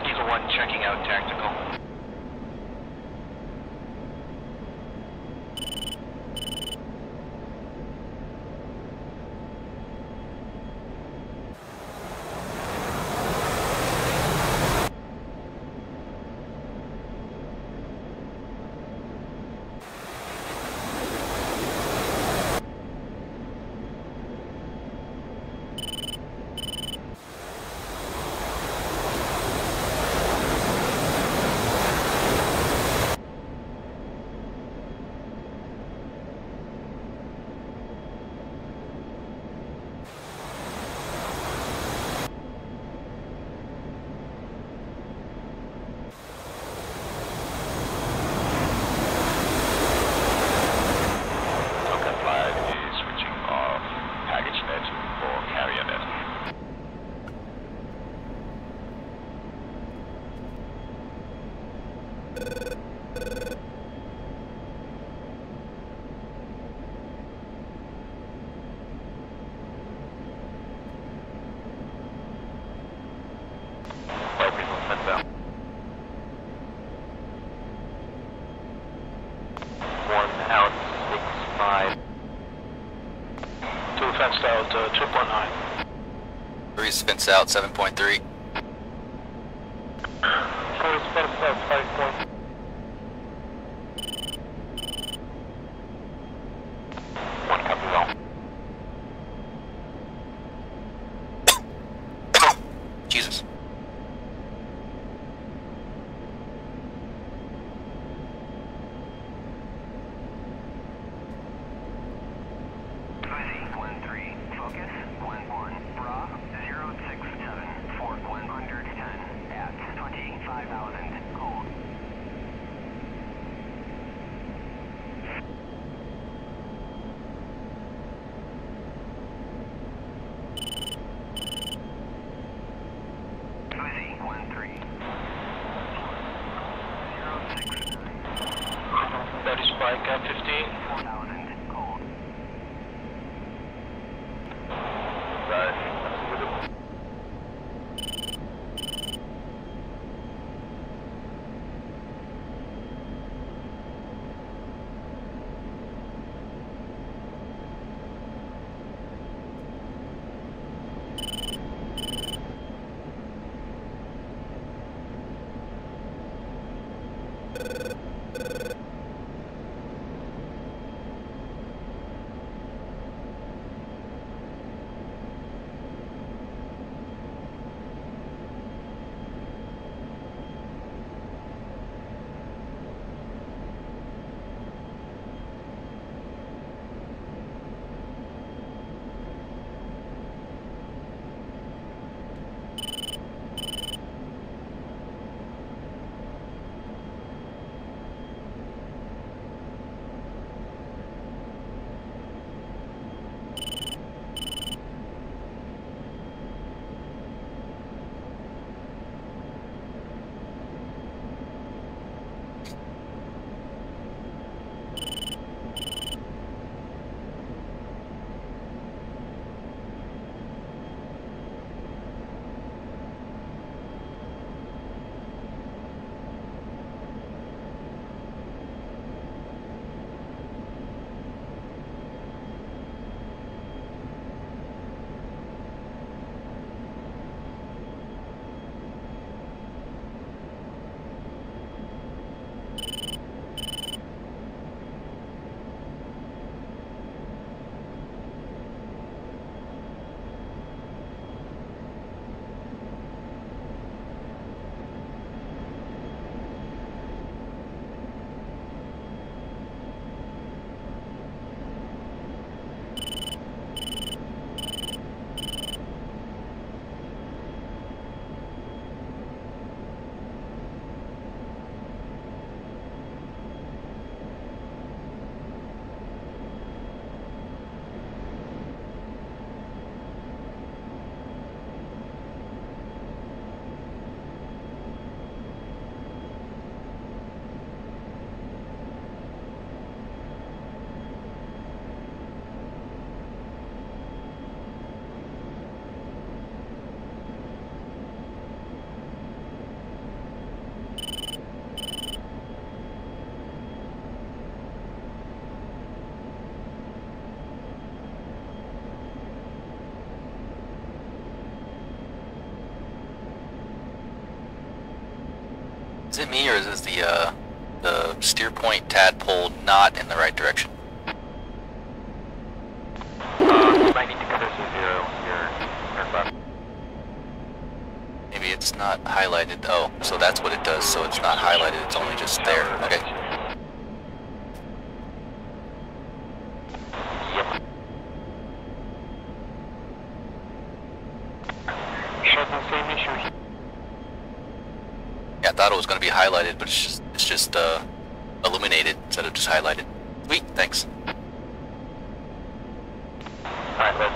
Eagle 1 checking out tactical. 2.9. 3 spin south, 7.3. 4 spin south, 5. 1 copy well. Jesus. That is Spike F-15. Is it me or is this the steer point tadpole not in the right direction? You might need to cover 0 your left. Maybe it's not highlighted. Oh, so that's what it does. So it's not highlighted. It's only just there. Okay. Yep. Shuttle, same issue. Yeah, I thought it was going to be highlighted, but it's just illuminated instead of just highlighted. Sweet, thanks. Alright, let's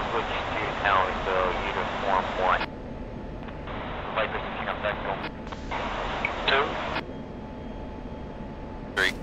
switch to tower, so uniform 1. Viper's switching up back to 2. 3.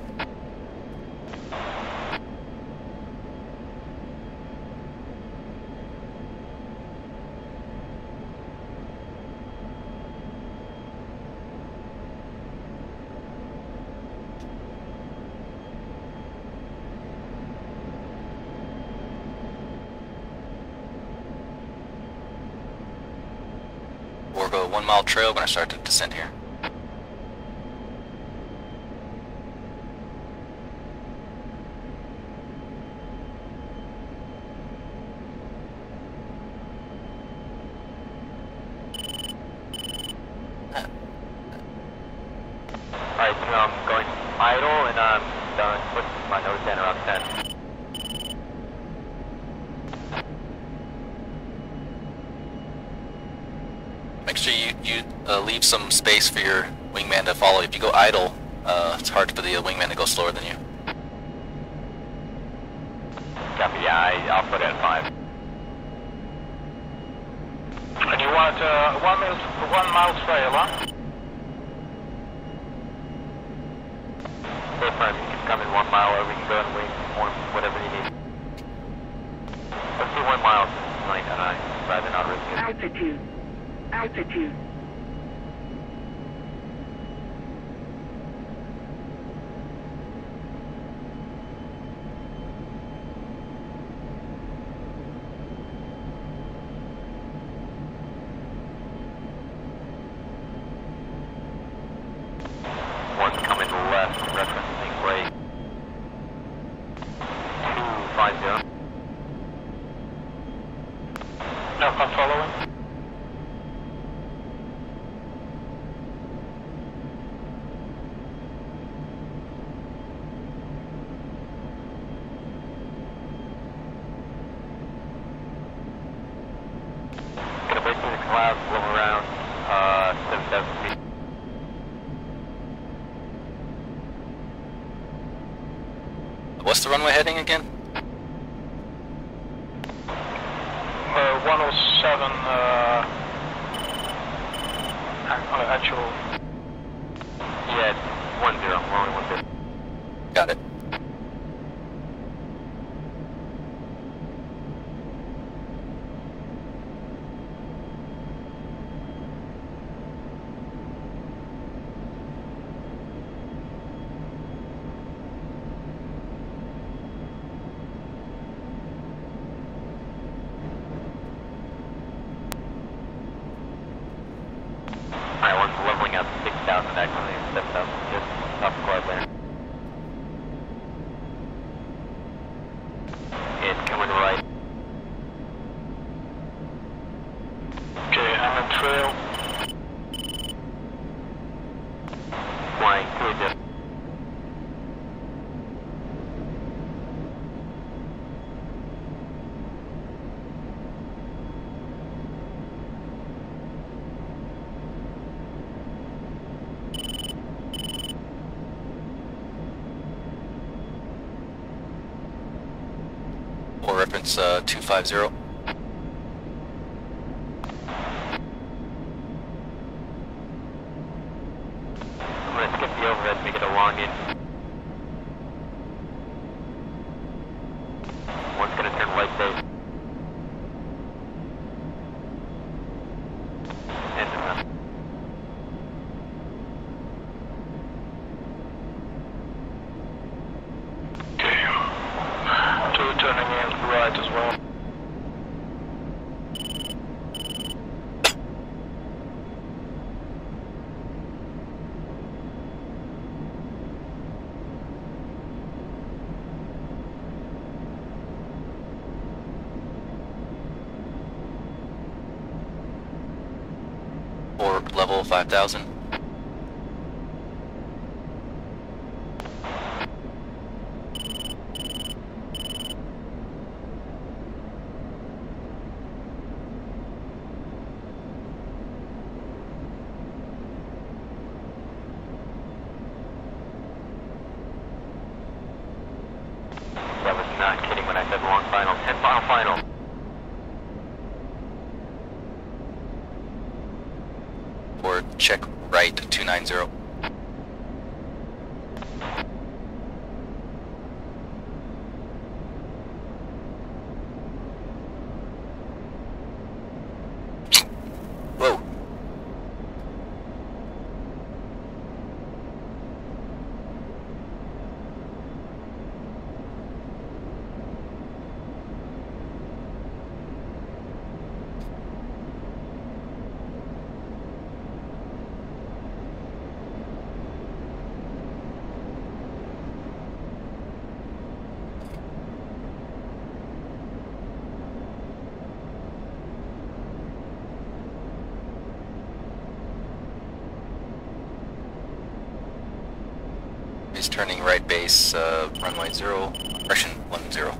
forego a 1 mile trail when I start to descend here. Alright, so I'm going idle and I'm done putting my nose down around 10. Make sure you leave some space for your wingman to follow. If you go idle, it's hard for the wingman to go slower than you. Copy, yeah, I'll put it at 5. And you want 1 mile trail, huh? Stay firm, you can come in 1 mile or we can go and wait for whatever you need. Let's do 1 mile tonight and I'd rather not risk it. Altitude. Altitude. One's coming left, referencing right. 250. No, I'm following. Gonna break through the clouds, blow around 7,000 feet. What's the runway heading again? 107, actual. Yeah, 10, we're only 10. Got it. Alright, one's leveling out 6,000, actually 7,000, just up quad there. It's coming right. Okay, I'm on trail. Flying to a dip. Or reference 250. I'm gonna skip the overhead, make it a long in. One's gonna turn right base. And Okay. 2 turning in right as well. Or level 5,000. that was not kidding when I said long final. 10 mile final. Or check right 290. Whoa. Is turning right base, runway 0, Russian 10.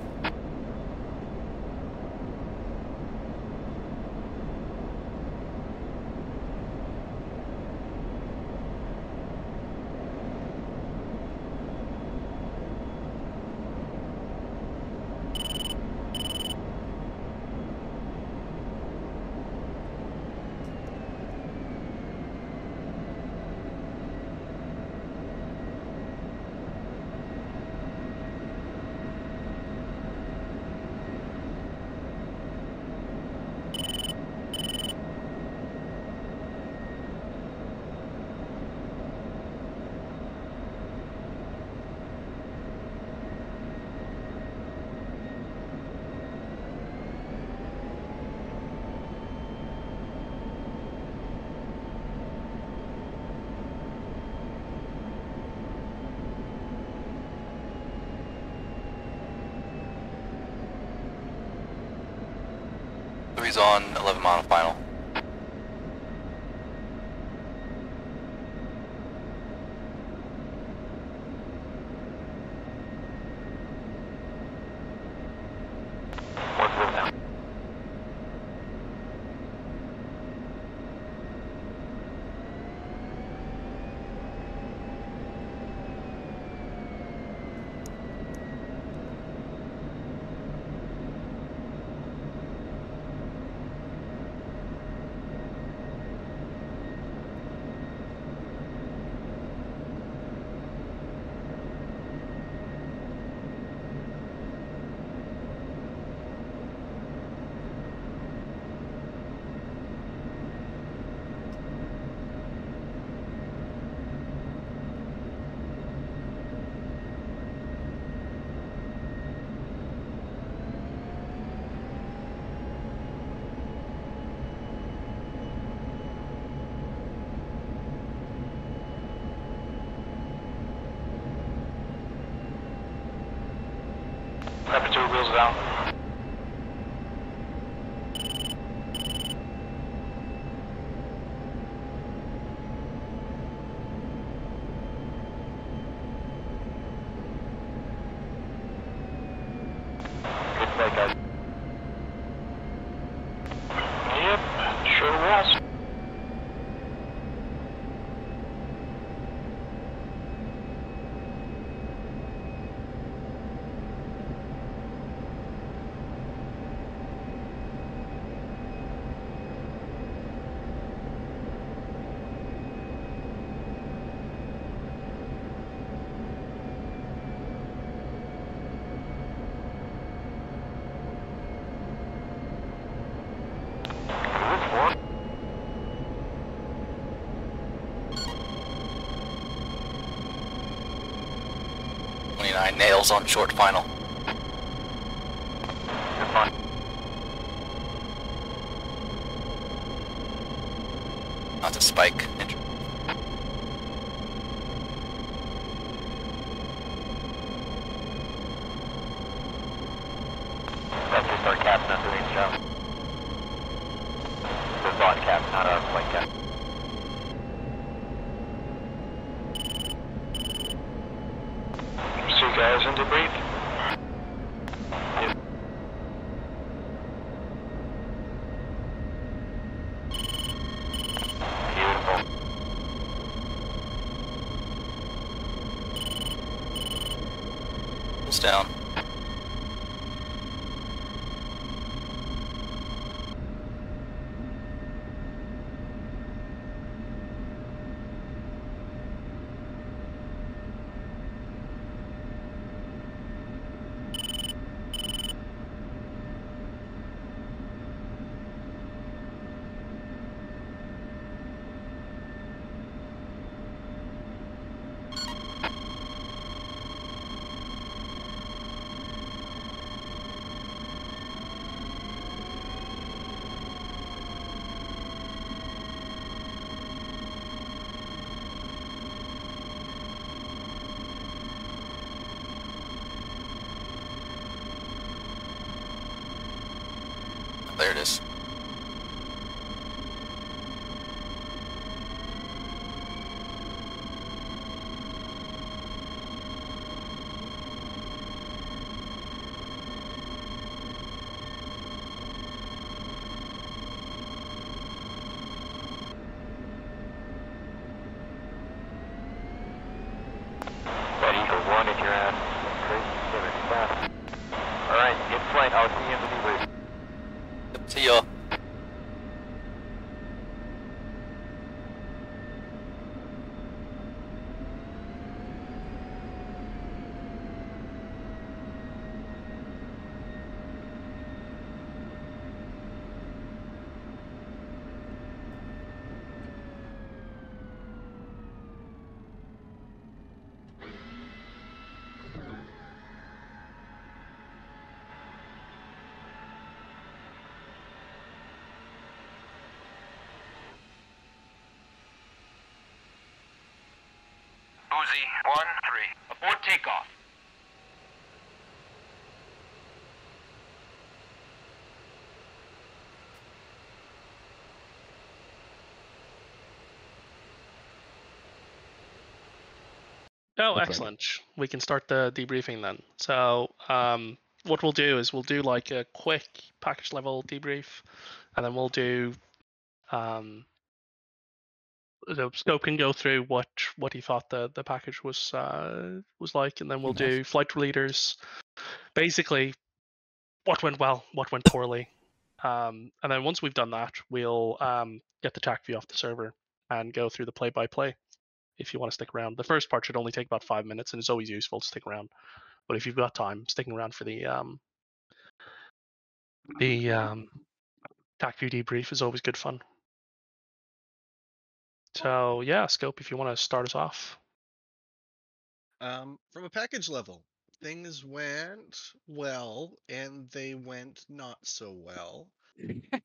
Three's on 11 mile final. Temperature wheels down. Good flight, guys. Yep, sure was. Nails on short final. You're fine. Not to spike. That's just our caps not doing its job. The thought cap, not our flight cap. See you guys in debrief. Beautiful. Pulls down. There it is. Busy 1-3. Abort takeoff. Oh, Looks like it. excellent. We can start the debriefing then. So, what we'll do is we'll do like a quick package level debrief, and then we'll do the Scope can go through what he thought the package was like, and then we'll do flight leaders, basically what went well, what went poorly, and then once we've done that, we'll get the Tacview off the server and go through the play-by-play. If you want to stick around, the first part should only take about 5 minutes, and it's always useful to stick around. But if you've got time, sticking around for the Tacview debrief is always good fun. So yeah, Scope, if you want to start us off. From a package level, things went well, and they went not so well.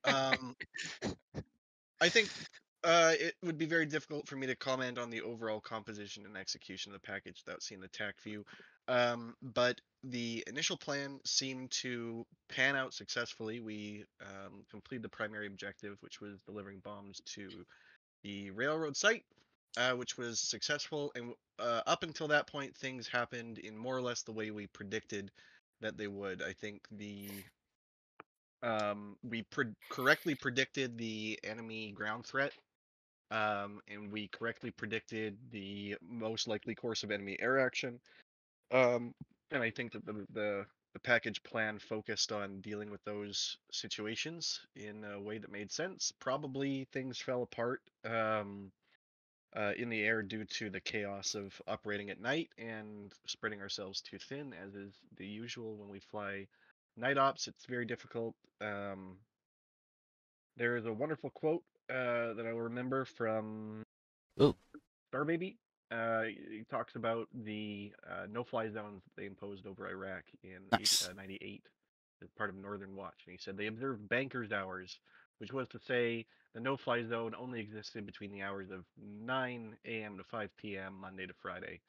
I think it would be very difficult for me to comment on the overall composition and execution of the package without seeing the Tacview. But the initial plan seemed to pan out successfully. We completed the primary objective, which was delivering bombs to the railroad site, which was successful. And up until that point, things happened in more or less the way we predicted that they would. I think we correctly predicted the enemy ground threat, and we correctly predicted the most likely course of enemy air action. And I think that the package plan focused on dealing with those situations in a way that made sense. Probably things fell apart in the air due to the chaos of operating at night and spreading ourselves too thin, as is the usual when we fly night ops. It's very difficult. There is a wonderful quote that I remember from Star Baby. He talks about the no-fly zones they imposed over Iraq in '98 as part of Northern Watch. And he said they observed bankers' hours, which was to say the no-fly zone only existed between the hours of 9 a.m. to 5 p.m. Monday to Friday.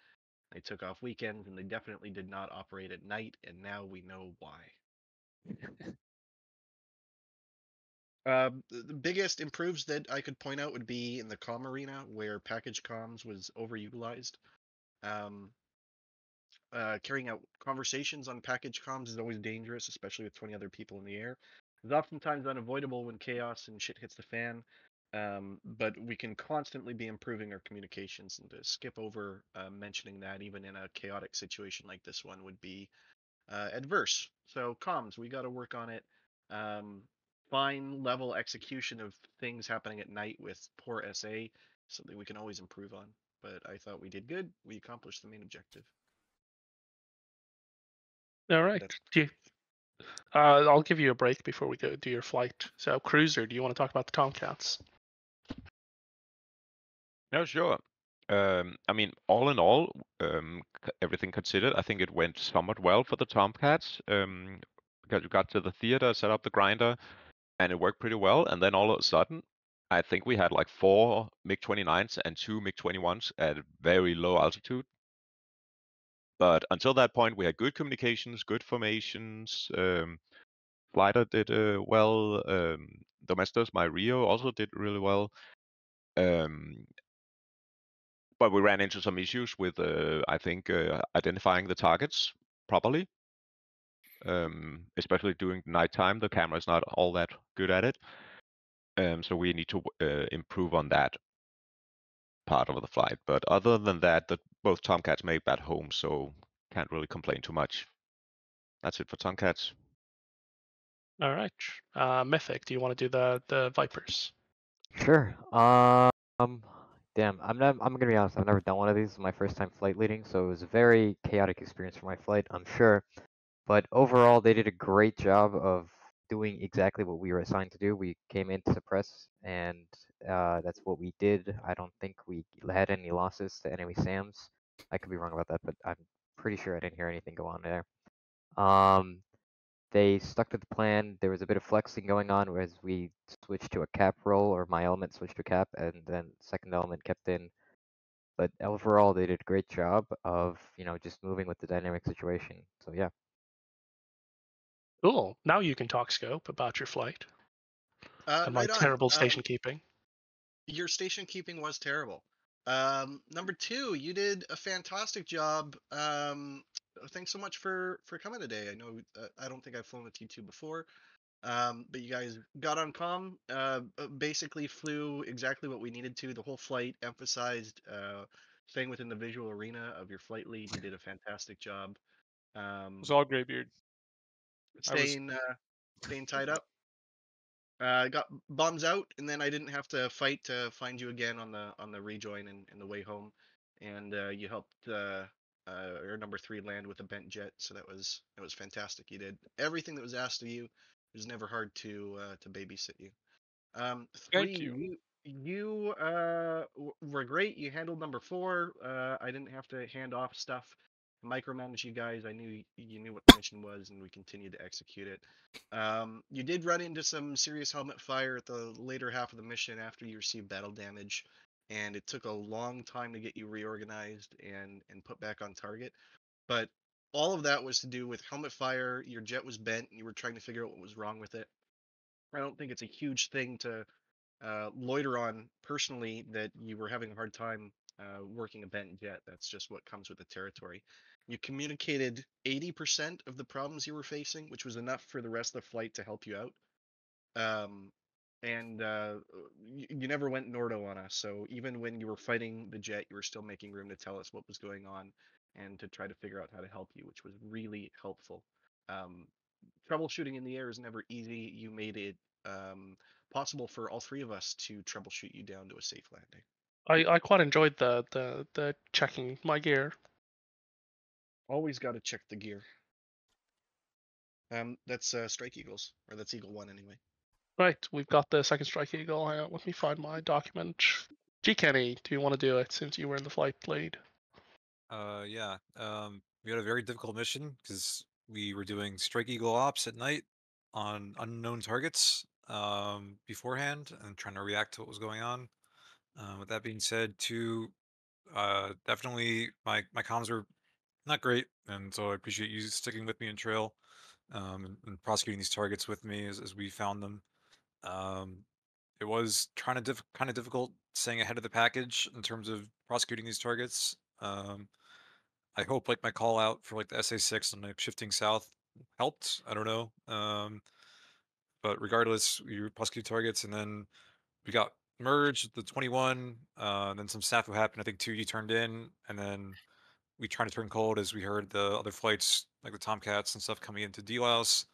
They took off weekends, and they definitely did not operate at night, and now we know why. The biggest improves that I could point out would be in the comm arena, where package comms was overutilized. Carrying out conversations on package comms is always dangerous, especially with 20 other people in the air. It's oftentimes unavoidable when chaos and shit hits the fan, but we can constantly be improving our communications, and to skip over mentioning that even in a chaotic situation like this one would be adverse. So comms, we got to work on it. Fine level execution of things happening at night with poor SA, something we can always improve on. But I thought we did good. We accomplished the main objective. All right. I'll give you a break before we go do your flight. So, Cruiser, do you want to talk about the Tomcats? No, sure. I mean, all in all, everything considered, I think it went somewhat well for the Tomcats. Because we got to the theater, set up the grinder, and it worked pretty well. And then all of a sudden, I think we had like 4 MiG-29s and 2 MiG-21s at very low altitude. But until that point, we had good communications, good formations. Flighter did well. Domestos, my Rio, also did really well. But we ran into some issues with, I think, identifying the targets properly. Especially during nighttime, the camera is not all that good at it. So we need to improve on that part of the flight. But other than that, both Tomcats made that home, so can't really complain too much. That's it for Tomcats. All right. Mythic, do you want to do the Vipers? Sure. Damn, I'm gonna be honest, I've never done one of these. It's my first time flight leading, so it was a very chaotic experience for my flight, I'm sure. But overall, they did a great job of doing exactly what we were assigned to do. We came in to suppress, and that's what we did. I don't think we had any losses to enemy SAMs. I could be wrong about that, but I'm pretty sure I didn't hear anything go on there. They stuck to the plan. There was a bit of flexing going on as we switched to a cap roll, or my element switched to cap, and then second element kept in But overall, they did a great job of, just moving with the dynamic situation. So yeah. Cool. Now you can talk, Scope, about your flight and my Right on. terrible station keeping. Your station keeping was terrible. Number two, you did a fantastic job. Thanks so much for coming today. I know I don't think I've flown with you two before, but you guys got on comm. Basically flew exactly what we needed to. The whole flight emphasized staying within the visual arena of your flight lead. You did a fantastic job. It was all Greybeard. Staying tied up. Got bombs out, and then I didn't have to fight to find you again on the rejoin and the way home, and you helped your number 3 land with a bent jet, so that was fantastic. You did everything that was asked of you. It was never hard to babysit you. Thank 3, you were great. You handled number 4. I didn't have to hand off stuff, micromanage you guys. I knew you knew what the mission was, and we continued to execute it. You did run into some serious helmet fire at the later half of the mission after you received battle damage, and it took a long time to get you reorganized and put back on target. But all of that was to do with helmet fire. Your jet was bent, and you were trying to figure out what was wrong with it. I don't think it's a huge thing to loiter on personally, that you were having a hard time working a bent jet. That's just what comes with the territory. You communicated 80% of the problems you were facing, which was enough for the rest of the flight to help you out. And you never went Nordo on us. So even when you were fighting the jet, you were still making room to tell us what was going on and to try to figure out how to help you, which was really helpful. Troubleshooting in the air is never easy. You made it possible for all 3 of us to troubleshoot you down to a safe landing. I quite enjoyed the checking my gear. Always got to check the gear. That's Strike Eagles, or that's Eagle 1 anyway. Right, we've got the second Strike Eagle. Hang on, let me find my document. G. Kenny, do you want to do it since you were in the flight lead? Yeah. We had a very difficult mission because we were doing Strike Eagle ops at night on unknown targets beforehand and trying to react to what was going on. With that being said, definitely my comms were not great, and so I appreciate you sticking with me in trail and prosecuting these targets with me as we found them. It was kind of difficult staying ahead of the package in terms of prosecuting these targets. I hope like my call out for like the SA6 and like shifting south helped. I don't know. But regardless, we prosecuted targets, and then we got merged the 21. And then some snafu happened. I think 2 turned in, and then we tried to turn cold as we heard the other flights like the Tomcats and stuff coming into D-Louse.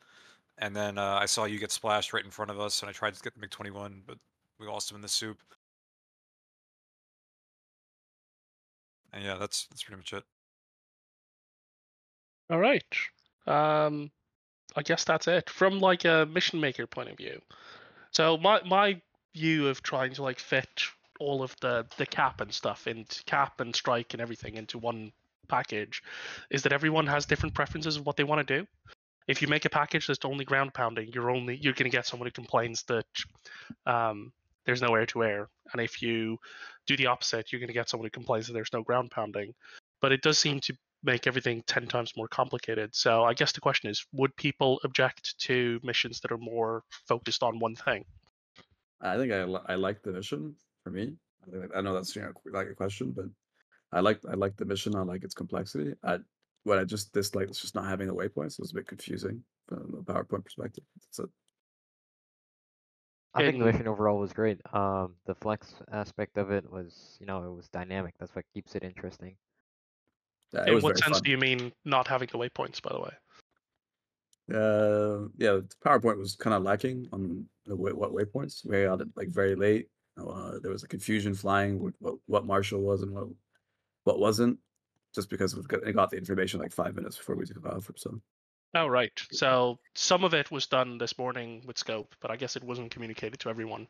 And then I saw you get splashed right in front of us, and I tried to get the MiG-21, but we lost him in the soup. And yeah, that's pretty much it. All right. I guess that's it from like a mission maker point of view. So my view of trying to like fit all of the cap and stuff into cap and strike and everything into one package is that everyone has different preferences of what they want to do. If you make a package that's only ground pounding, you're going to get someone who complains that there's no air to air, and if you do the opposite, you're going to get someone who complains that there's no ground pounding. But it does seem to make everything 10 times more complicated. So I guess the question is, would people object to missions that are more focused on one thing? I think I like the mission for me. I know that's like a question, but I like the mission. I like its complexity. What I just dislike is just not having the waypoints. It was a bit confusing from a PowerPoint perspective. That's it. I think the mission overall was great. The flex aspect of it was, it was dynamic. That's what keeps it interesting. Yeah, In what sense do you mean not having the waypoints, by the way? Yeah, the PowerPoint was kind of lacking on what waypoints. We got it like very late. There was a confusion flying with what Marshall was and what wasn't, just because it got the information like 5 minutes before we took off. So. Oh, right. So some of it was done this morning with Scope, but I guess it wasn't communicated to everyone.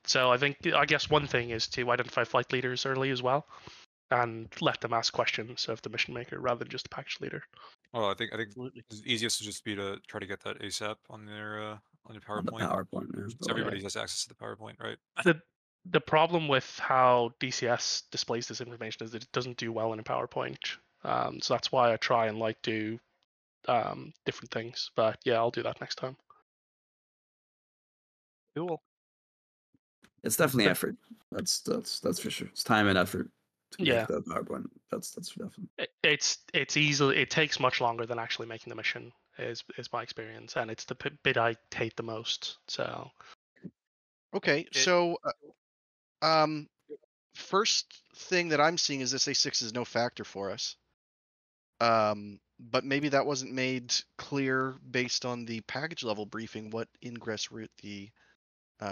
So I guess one thing is to identify flight leaders early as well, and let them ask questions of the mission maker rather than just the package leader. Well, I think the easiest would just be to try to get that ASAP on your PowerPoint. On the PowerPoint, yeah. So everybody has access to the PowerPoint, right? The problem with how DCS displays this information is that it doesn't do well in a PowerPoint. So that's why I try and like do different things. But yeah, I'll do that next time. Cool. It's definitely effort. That's for sure. It's time and effort to Yeah. make that PowerPoint. That's definitely. It's easily, it takes much longer than actually making the mission is my experience, and it's the bit I hate the most. So Okay, so first thing that I'm seeing is this A6 is no factor for us. But maybe that wasn't made clear based on the package level briefing what ingress route the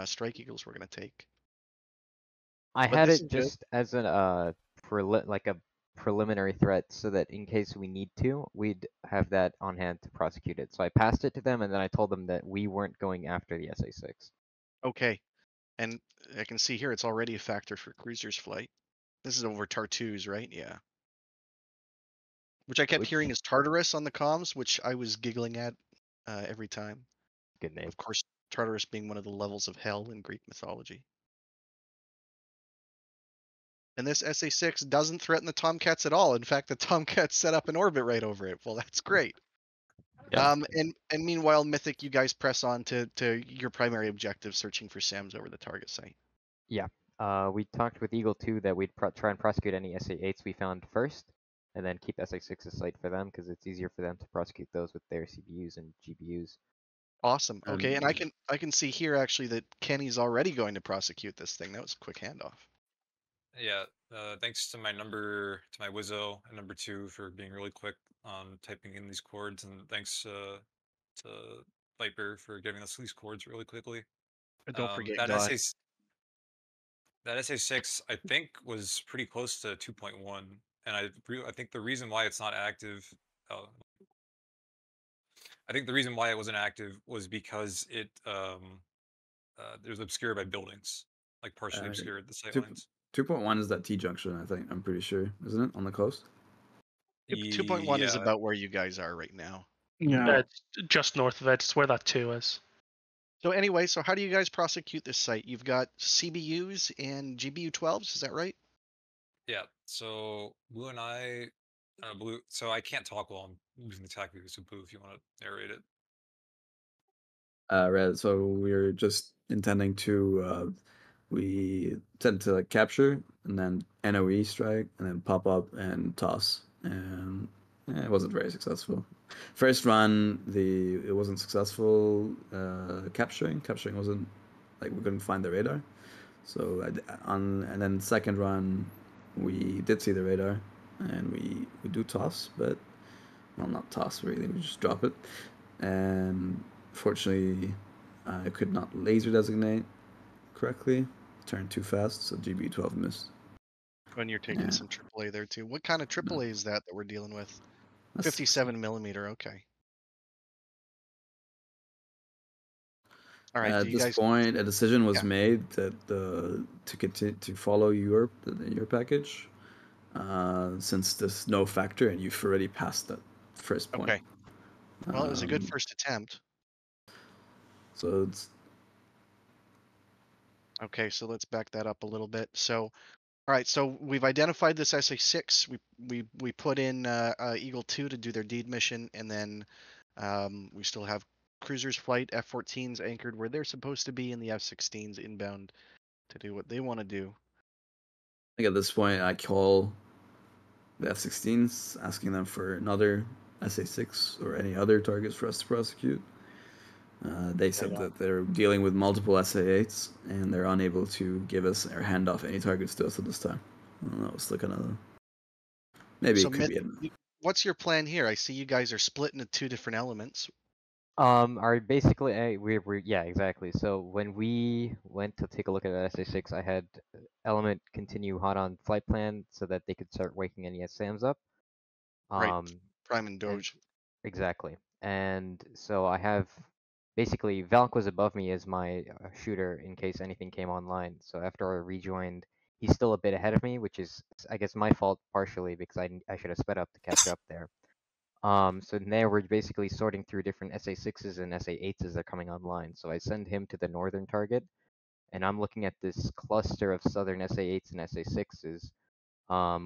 Strike Eagles were going to take. I But had this it is good. just as an like a preliminary threat, so that in case we need to, we'd have that on hand to prosecute it. So I passed it to them, and then I told them that we weren't going after the SA-6. Okay, and I can see here it's already a factor for cruisers flight. This is over Tartus, right? Yeah. Which I kept hearing is Tartarus on the comms, which I was giggling at every time. Good name. Of course, Tartarus being one of the levels of hell in Greek mythology. And this SA-6 doesn't threaten the Tomcats at all. In fact, the Tomcats set up an orbit right over it. Well, that's great. Yeah. And meanwhile, Mythic, you guys press on to your primary objective, searching for SAMs over the target site. Yeah. We talked with Eagle 2 that we'd try and prosecute any SA-8s we found first, and then keep SA-6 aside for them, because it's easier for them to prosecute those with their CBUs and GBUs. Awesome. Okay, and I can see here actually that Kenny's already going to prosecute this thing. That was a quick handoff. Yeah, thanks to my Wizzo and number 2 for being really quick on typing in these chords, and thanks to Viper for giving us these chords really quickly. Don't forget that God. That SA-6 I think was pretty close to 2.1, and I think the reason why it's not active. I think the reason why it wasn't active was because it was obscured by buildings, like partially obscured the sightlines. 2.1 is that T junction, I think. I'm pretty sure, isn't it, on the coast? 2.1 is about where you guys are right now. Yeah, just north of it. It's where that 2 is. So anyway, so how do you guys prosecute this site? You've got CBUs and GBU 12s, is that right? Yeah. So Blue and I, Blue. So I can't talk while I'm using the Tacview. So Blue, if you want to narrate it. Red. So we're just intending to, we tend to capture and then NOE strike and then pop up and toss, and it wasn't very successful. First run, it wasn't successful. Capturing wasn't we couldn't find the radar. So and then second run, we did see the radar, and we do toss, but well, not toss really. We just drop it, and fortunately, I could not laser designate correctly. Turned too fast, so GB12 missed. When you're taking some AAA there too. What kind of AAA is that we're dealing with? 57 millimeter. Okay. All right. At this point, a decision was made that to continue to follow your package, since there's no factor and you've already passed that first point. Okay. Well, it was a good first attempt. So it's okay. So let's back that up a little bit. So, all right. So we've identified this SA-6. We put in Eagle 2 to do their deed mission, and then we still have cruisers flight, F-14s anchored where they're supposed to be, and the F-16s inbound to do what they want to do. I think at this point I call the F-16s, asking them for another SA-6 or any other targets for us to prosecute. They said that they're dealing with multiple SA-8s and they're unable to give us or hand off any targets to us at this time. That was kind of maybe it could be. What's your plan here? I see you guys are split into 2 different elements. Basically, yeah, exactly. So when we went to take a look at SA-6, I had Element continue hot on flight plan so that they could start waking any SAMs up. Right, Prime and Doge. Exactly. And so I have, basically, Valk was above me as my shooter in case anything came online. So after I rejoined, he's still a bit ahead of me, which is, I guess, my fault partially because I should have sped up to catch up there. So there we're basically sorting through different SA-6s and SA-8s as they're coming online. So I send him to the northern target, and I'm looking at this cluster of southern SA-8s and SA-6s,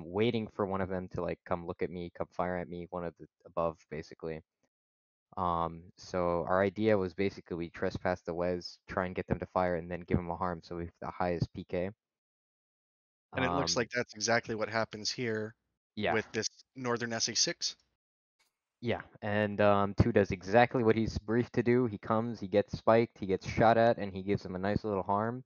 waiting for one of them to like come look at me, come fire at me, one of the above basically. So our idea was basically we trespass the WES, try and get them to fire, and then give them a harm so we have the highest PK. And it looks like that's exactly what happens here Yeah. with this northern SA-6. Yeah, and 2 does exactly what he's briefed to do. He comes, he gets spiked, he gets shot at, and he gives him a nice little harm.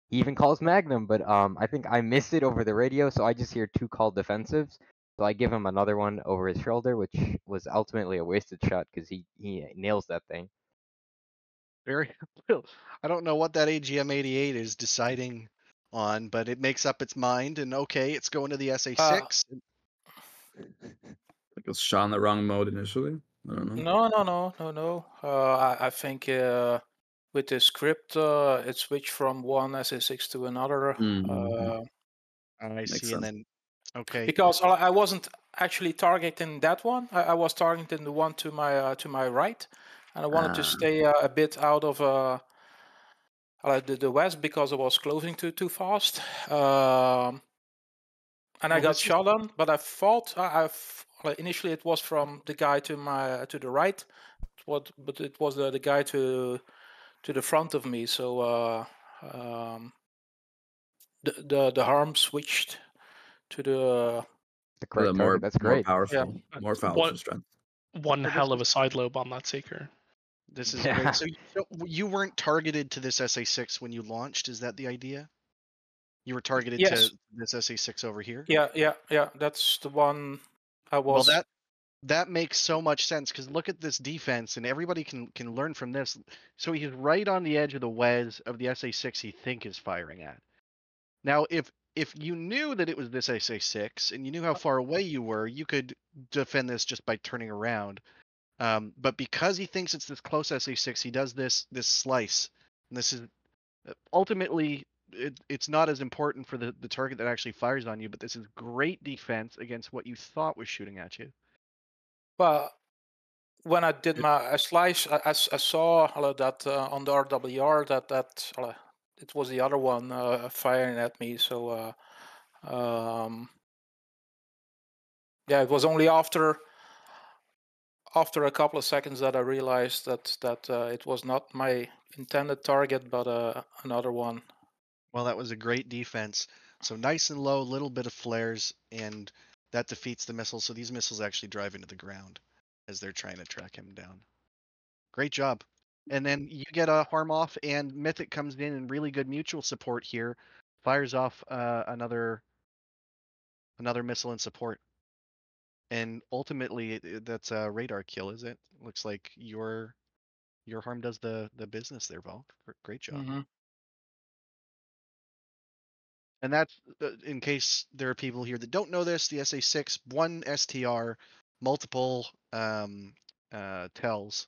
He even calls Magnum, but I think I missed it over the radio, so I just hear 2 called defensives. So I give him another one over his shoulder, which was ultimately a wasted shot because he nails that thing. Very well. I don't know what that AGM-88 is deciding on, but it makes up its mind, and okay, it's going to the SA-6. It was shot in the wrong mode initially. I don't know. No. I think with the script, it switched from one SA6 to another. I see, and then okay. Because I wasn't actually targeting that one. I was targeting the one to my right, and I wanted to stay a bit out of the west because I was closing too fast. And I got shot on, but I thought initially it was from the guy to the right, but it was the guy to the front of me. So the harm switched to the correct target. That's great. More powerful, Yeah. more powerful strength. One hell of a side lobe on that Seeker. This is great. So you weren't targeted to this SA-6 when you launched. Is that the idea? You were targeted to this SA-6 over here? Yeah. That's the one I was. Well, that makes so much sense because look at this defense, and everybody can learn from this. So he's right on the edge of the WES of the SA-6 he think is firing at. Now, if you knew that it was this SA-6 and you knew how far away you were, you could defend this just by turning around. But because he thinks it's this close SA-6, he does this slice, and this is ultimately. It's not as important for the target that actually fires on you, but this is great defense against what you thought was shooting at you. Well, when I did my slice, I saw that on the RWR that it was the other one firing at me. So yeah, it was only after a couple of seconds that I realized that it was not my intended target, but another one. Well, that was a great defense. So nice and low, little bit of flares, and that defeats the missiles. So these missiles actually drive into the ground as they're trying to track him down. Great job. And then you get a harm off, and Mythic comes in and really good mutual support here. Fires off another missile in support. And ultimately, that's a radar kill, is it? Looks like your harm does the business there, Vol. Great job. Mm-hmm. And that's, in case there are people here that don't know this, the SA-6, 1 STR, multiple tells.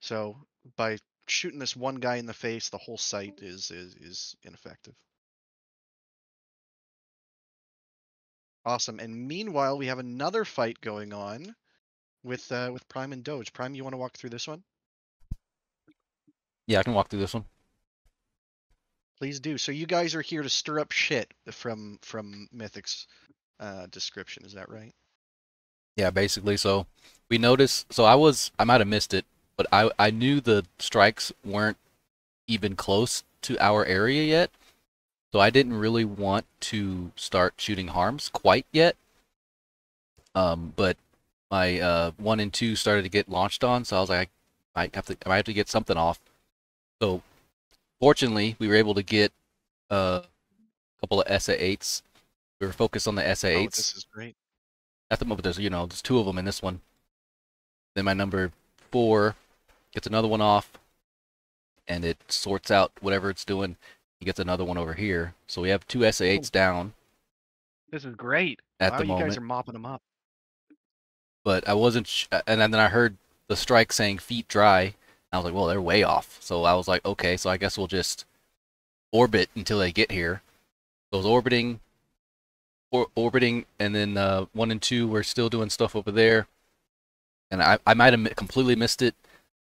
So by shooting this one guy in the face, the whole site is ineffective. Awesome. And meanwhile, we have another fight going on with Prime and Doge. Prime, you want to walk through this one? Yeah, I can walk through this one. Please do. So you guys are here to stir up shit from Mythic's description, is that right? Yeah, basically. So we noticed. So I might have missed it, but I knew the strikes weren't even close to our area yet. So I didn't really want to start shooting harms quite yet. But my 1 and 2 started to get launched on, so I was like, I might have to get something off. So fortunately, we were able to get a couple of SA-8s. We were focused on the SA-8s. Oh, this is great. At the moment, there's 2 of them in this one. Then my number 4 gets another one off, and it sorts out whatever it's doing. He gets another one over here. So we have 2 SA-8s down. This is great. At the moment, you guys are mopping them up. But I wasn't, and then I heard the strike saying feet dry. I was like, well, they're way off. So I was like, okay, so I guess we'll just orbit until they get here. So I was orbiting, and then 1 and 2 were still doing stuff over there. And I might have completely missed it,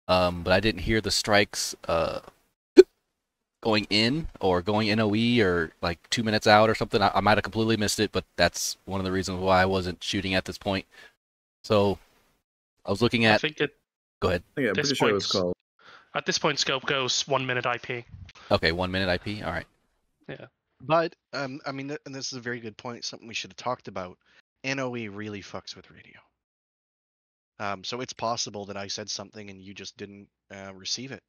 but I didn't hear the strikes going in or going NOE or like 2 minutes out or something. I might have completely missed it, but that's one of the reasons why I wasn't shooting at this point. So I was looking at. I think it. Go ahead. Yeah, I'm pretty sure it was called. At this point, scope goes 1 minute IP. Okay, 1 minute IP. All right. Yeah. But I mean, and this is a very good point. Something we should have talked about. NOE really fucks with radio. So it's possible that I said something and you just didn't receive it.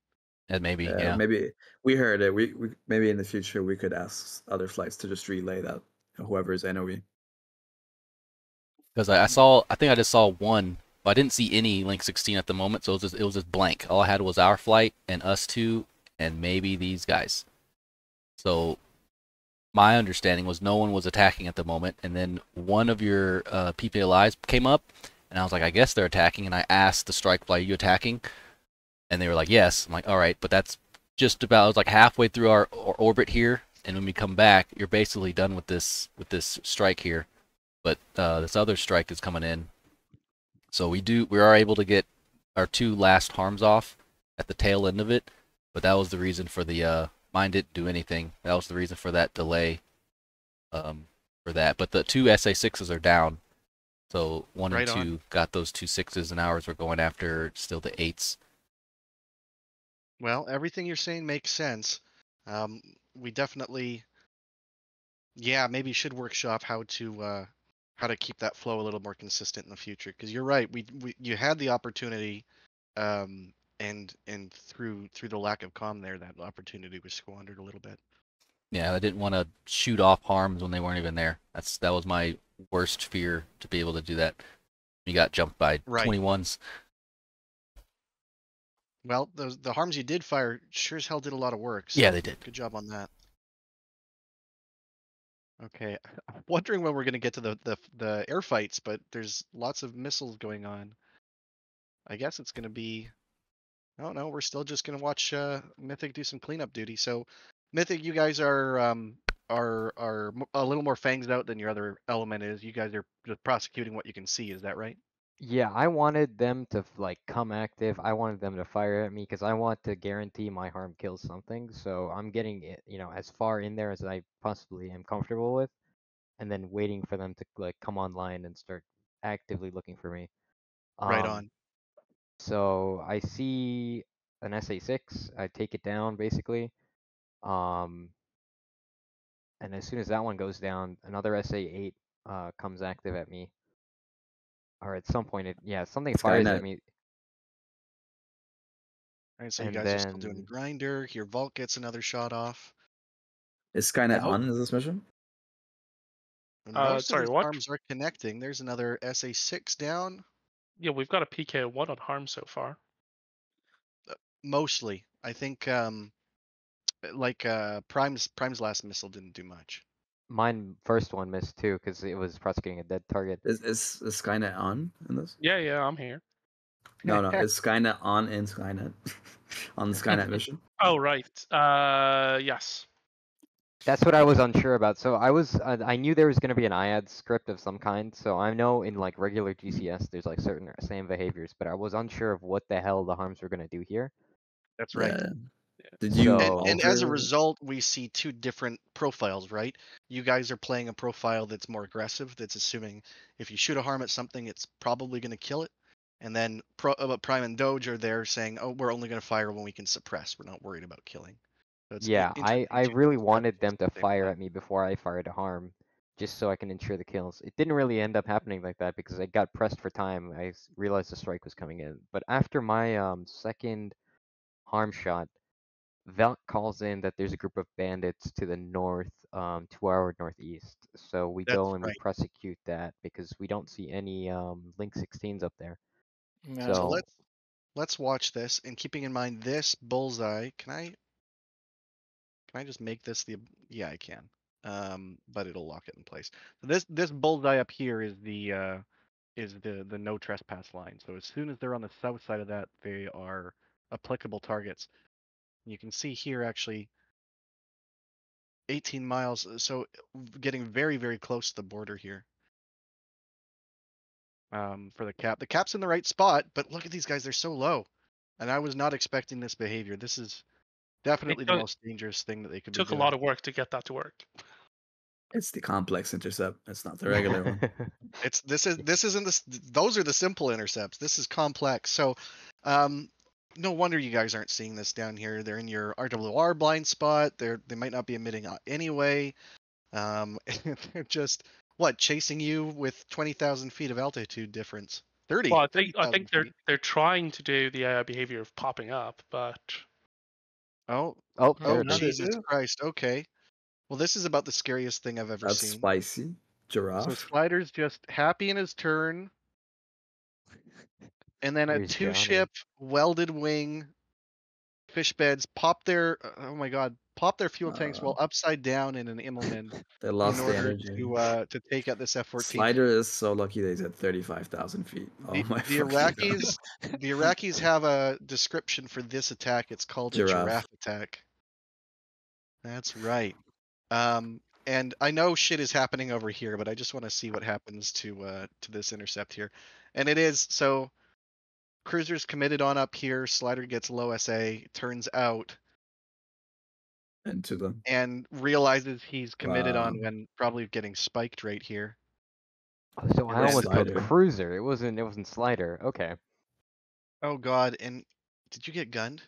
And maybe, yeah. Maybe we heard it. We maybe in the future we could ask other flights to just relay that, whoever's NOE. Because I think I just saw one, but I didn't see any Link 16 at the moment, so it was just blank. All I had was our flight and us two, and maybe these guys. So my understanding was no one was attacking at the moment, and then one of your PPLIs came up, and I was like, I guess they're attacking, and I asked the strike flight, are you attacking? And they were like, yes. I'm like, all right, but that's just about, it was like halfway through our orbit here, and when we come back, you're basically done with this strike here. But this other strike is coming in. So we are able to get our 2 last harms off at the tail end of it, but that was the reason for the mine didn't do anything. That was the reason for that delay for that. But the 2 SA6s are down. So 1 and 2 got those 2 6s, and ours were going after still the 8s. Well, everything you're saying makes sense. We definitely, yeah, maybe should workshop how to keep that flow a little more consistent in the future. Because you're right, you had the opportunity, and through the lack of comm there, that opportunity was squandered a little bit. Yeah, I didn't want to shoot off harms when they weren't even there. That was my worst fear, to be able to do that. You got jumped by 21s. Well, the harms you did fire sure as hell did a lot of work. So yeah, they did. Good job on that. Okay, I'm wondering when we're going to get to the air fights, but there's lots of missiles going on. I guess it's going to be. I don't know. We're still just going to watch Mythic do some cleanup duty. So, Mythic, you guys are a little more fanged out than your other element is. You guys are just prosecuting what you can see. Is that right? Yeah, I wanted them to like come active. I wanted them to fire at me because I want to guarantee my harm kills something. So I'm getting it, as far in there as I possibly am comfortable with, and then waiting for them to like come online and start actively looking for me. Right on. So I see an SA6. I take it down basically. And as soon as that one goes down, another SA8 comes active at me. Or at some point, something fires at me. All right, so you guys are still doing grinder. Your Vault gets another shot off. Is Skynet on in this mission? Most of the arms are connecting. There's another SA6 down. Yeah, we've got a PK1 on harm so far. Mostly, I think. Prime's last missile didn't do much. Mine first one missed too because it was prosecuting a dead target. Is Skynet on in this? Yeah, I'm here. No, is Skynet on in Skynet? On the Skynet mission? Oh, right. Yes. That's what I was unsure about. So I knew there was going to be an IAD script of some kind. So I know in like regular GCS, there's like certain same behaviors, but I was unsure of what the hell the harms were going to do here. That's right. Yeah. Did you? And as a result, we see 2 different profiles, right? You guys are playing a profile that's more aggressive, that's assuming if you shoot a harm at something, it's probably going to kill it. And then Prime and Doge are there saying, oh, we're only going to fire when we can suppress. We're not worried about killing. So yeah, I really wanted them to fire at me before I fired a harm, just so I can ensure the kills. It didn't really end up happening like that because I got pressed for time. I realized the strike was coming in. But after my second harm shot, Velt calls in that there's a group of bandits to the north, to our northeast. So we go and we prosecute that because we don't see any Link 16s up there. Yeah. So let's watch this, and keeping in mind this bullseye. Can I just make this the? Yeah, I can. But it'll lock it in place. So this bullseye up here is the no trespass line. So as soon as they're on the south side of that, they are applicable targets. You can see here actually 18 miles, so getting very, very close to the border here. For the cap. The cap's in the right spot, but look at these guys, they're so low. And I was not expecting this behavior. This is Definitely the most dangerous thing that they could be Took a doing. lot of work to get that to work. It's the complex intercept. It's not the regular one. Those are the simple intercepts. This is complex. So, no wonder you guys aren't seeing this down here. They're in your RWR blind spot. They might not be emitting anyway. They're just chasing you with 20,000 feet of altitude difference. 30. Well, I think feet. they're trying to do the AI behavior of popping up, but Oh, there it is. Jesus Christ. Okay. Well, this is about the scariest thing I've ever That's seen. spicy. Giraffe. So Slider's just happy in his turn. And then a He's two-ship welded wing fish beds pop their fuel tanks while upside down in an Immelman They lost in the order energy. to take out this F-14. Slider is so lucky that he's at 35,000 feet. The Iraqis have a description for this attack. It's called a giraffe attack. That's right. And I know shit is happening over here, but I just want to see what happens to this intercept here. And it is so. Cruiser's committed on up here. Slider gets low SA. Turns out. Into them. And realizes he's committed on when probably getting spiked right here. Oh, so I almost killed Cruiser. It wasn't Slider. Okay. Oh God! And did you get gunned?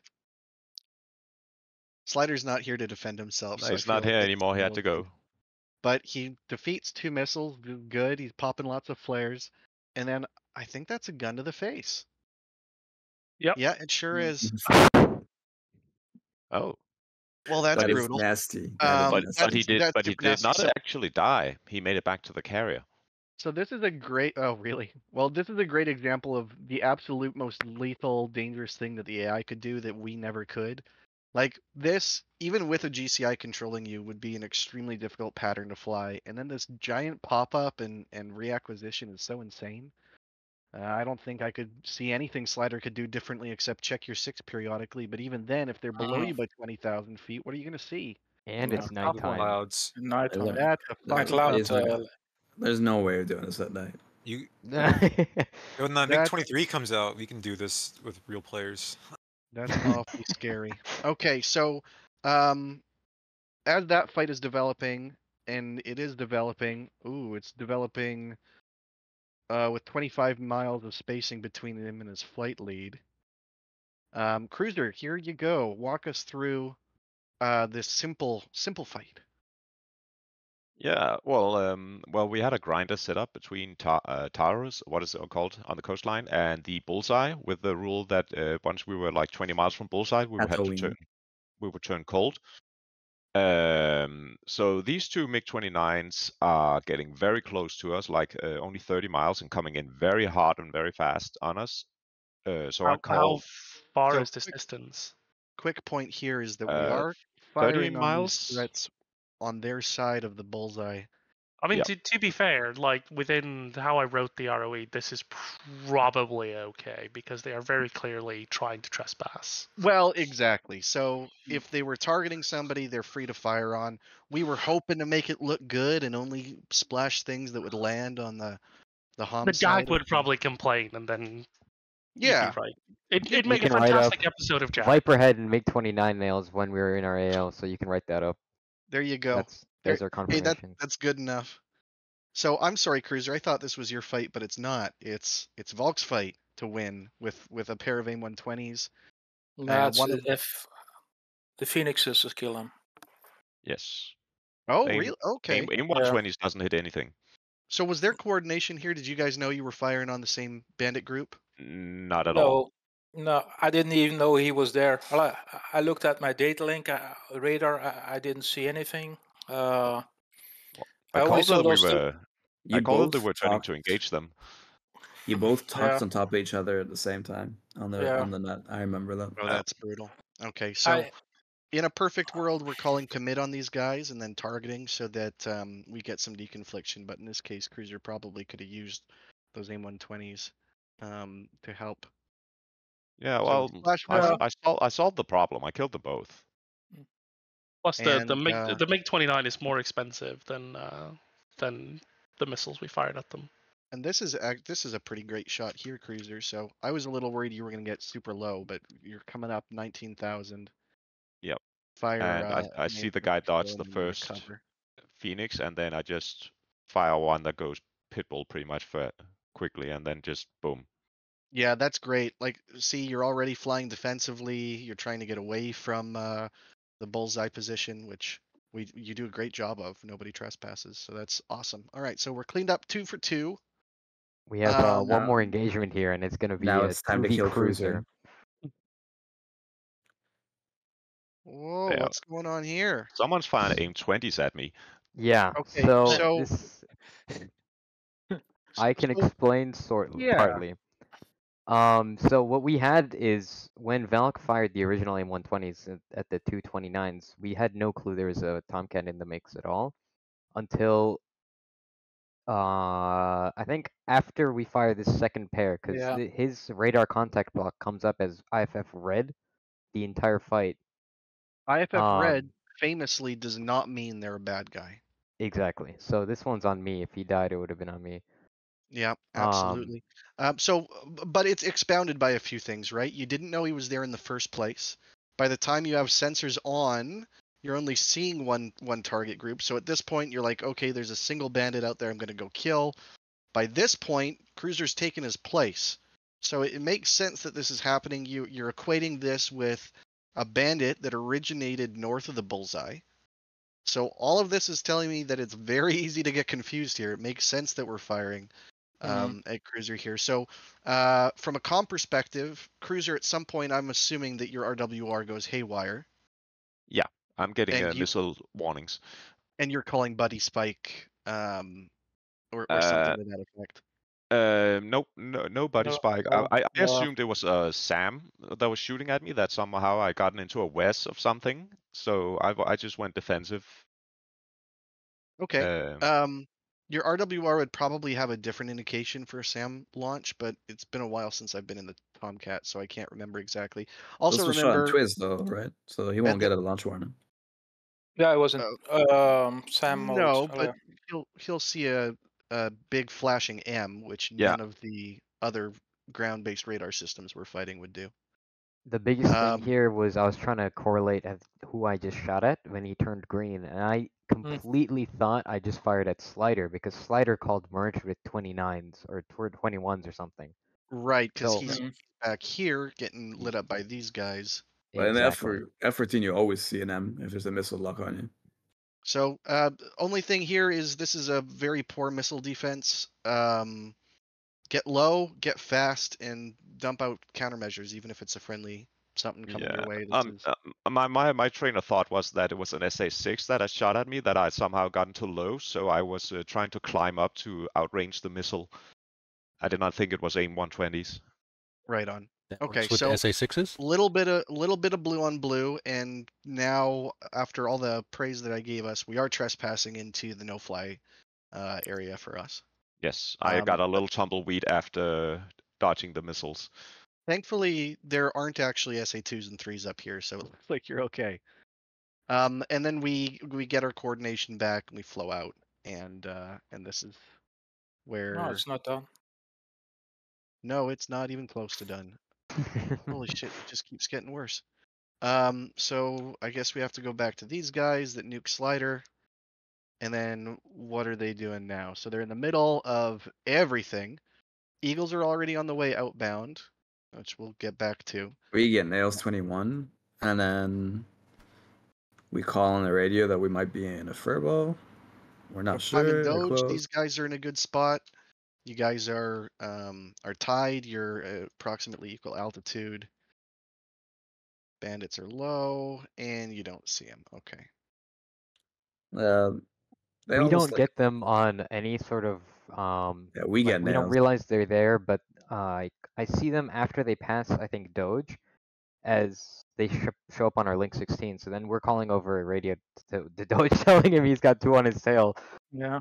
Slider's not here to defend himself. No, so he's not here anymore. He had to go. But he defeats 2 missiles. Good. He's popping lots of flares. And then I think that's a gun to the face. Yep. Yeah, it sure is. Oh. Well, that's brutal. Nasty. But he did nasty. not actually die. He made it back to the carrier. So this is a great. Oh, really? Well, this is a great example of the absolute most lethal, dangerous thing that the AI could do that we never could. Like this, even with a GCI controlling you, would be an extremely difficult pattern to fly. And then this giant pop-up and reacquisition is so insane. I don't think I could see anything Slider could do differently except check your 6 periodically. But even then, if they're below you by 20,000 feet, what are you going to see? And it's nighttime. Clouds. Nighttime. That's a fucking cloud. There's no way of doing this at night. When the MiG-23 comes out, we can do this with real players. That's awfully scary. Okay, so as that fight is developing, and it is developing, it's developing with 25 miles of spacing between him and his flight lead. Cruiser, here you go. Walk us through this simple fight. Yeah, well, we had a grinder set up between Taurus, what is it called, on the coastline, and the Bullseye, with the rule that once we were like 20 miles from Bullseye, we would turn cold. So these two MiG-29s are getting very close to us, like only 30 miles, and coming in very hard and very fast on us. How far is this distance? Quick point here is that we are firing 30 on miles. these threats on their side of the bullseye. I mean, to be fair, like within how I wrote the ROE, this is probably okay because they are very clearly trying to trespass. Well, exactly. So if they were targeting somebody, they're free to fire on. We were hoping to make it look good and only splash things that would land on the HOM The side. Jack would probably complain, and then yeah, right. It'd make a fantastic episode of Jack. Viperhead and MiG-29 nails when we were in our AL, so you can write that up. There you go. There's our confirmation. Hey, that's good enough. So I'm sorry, Cruiser. I thought this was your fight, but it's not. It's Volk's fight to win with a pair of AIM-120s. That's if the Phoenixes kill him. Yes. Oh, really? Okay. AIM-120s doesn't hit anything. So was there coordination here? Did you guys know you were firing on the same bandit group? Not at all. No, I didn't even know he was there. I looked at my data link radar. I didn't see anything. I called them they were turning to engage them. You both talked on top of each other at the same time on the net. I remember that. Oh, that's brutal. Okay, so in a perfect world, we're calling commit on these guys and then targeting so that we get some deconfliction. But in this case, Cruiser probably could have used those AIM-120s to help. Yeah, well, I solved the problem. I killed them both. Plus, the MiG-29 is more expensive than the missiles we fired at them. And this is a pretty great shot here, Cruiser. So I was a little worried you were going to get super low, but you're coming up 19,000. Yep. Fire. And I see the guy dodge the first Phoenix, and then I just fire one that goes pitbull pretty much for quickly, and then just boom. Yeah, that's great. Like, see, you're already flying defensively. You're trying to get away from the bullseye position, which you do a great job of. Nobody trespasses, so that's awesome. All right, so we're cleaned up 2 for 2. We have one more engagement here, and it's going to be now a it's time to 2v kill cruiser. Whoa, Yeah. what's going on here? Someone's firing AIM 20s at me. Yeah. Okay, So this I can explain partly. So what we had is when Valk fired the original AIM-120s at the 229s, we had no clue there was a Tomcat in the mix at all until I think after we fire this second pair, because his radar contact block comes up as IFF red the entire fight. IFF red famously does not mean they're a bad guy. Exactly. So this one's on me. If he died, it would have been on me. Yeah, absolutely. But it's expounded by a few things, right? You didn't know he was there in the first place. By the time you have sensors on, you're only seeing one target group. So at this point, you're like, okay, there's a single bandit out there I'm going to go kill. By this point, Cruiser's taken his place. So it makes sense that this is happening. You're equating this with a bandit that originated north of the bullseye. So all of this is telling me that it's very easy to get confused here. It makes sense that we're firing at Cruiser here. So from a comm perspective, Cruiser, at some point, I'm assuming that your RWR goes haywire. Yeah, I'm getting missile warnings. And you're calling Buddy Spike or something to that effect. Nope, no Buddy Spike. I assumed it was Sam that was shooting at me, that somehow I gotten into a west of something. So I just went defensive. Okay. Your RWR would probably have a different indication for a SAM launch, but it's been a while since I've been in the Tomcat, so I can't remember exactly. Also, this was remember shot on Twiz though, right? So he won't get a launch warning. Yeah, it wasn't SAM mode. No, but he'll see a big flashing M, which none of the other ground-based radar systems we're fighting would do. The biggest thing here was I was trying to correlate at who I just shot at when he turned green, and I completely thought I just fired at Slider because Slider called merge with 29s or 21s or something. Right, because he's back here getting lit up by these guys. But in the F-14, you always see an M if there's a missile lock on you. So only thing here is this is a very poor missile defense. Get low, get fast, and dump out countermeasures, even if it's a friendly something coming your way. My train of thought was that it was an SA-6 that had shot at me, that I somehow gotten too low, so I was trying to climb up to outrange the missile. I did not think it was AIM-120s. Right on. That okay, with so the SA-6s? little bit of blue on blue, and now after all the praise that I gave us, we are trespassing into the no-fly area for us. Yes, I got a little tumbleweed after dodging the missiles. Thankfully, there aren't actually SA2s and 3s up here, so it looks like you're okay. And then we get our coordination back and we flow out, and this is where. No, it's not done. No, it's not even close to done. Holy shit! It just keeps getting worse. So I guess we have to go back to these guys that nuke Slider. And then what are they doing now? So they're in the middle of everything. Eagles are already on the way outbound, which we'll get back to. We get Nails 21, and then we call on the radio that we might be in a furbo. We're not sure. Doge, these guys are in a good spot. You guys are tied. You're approximately equal altitude. Bandits are low, and you don't see them. Okay. We don't get them on any sort of yeah, we get we don't realize they're there, but I see them after they pass, I think, Doge, as they show up on our Link 16. So then we're calling over a radio to Doge, telling him he's got 2 on his tail. Yeah.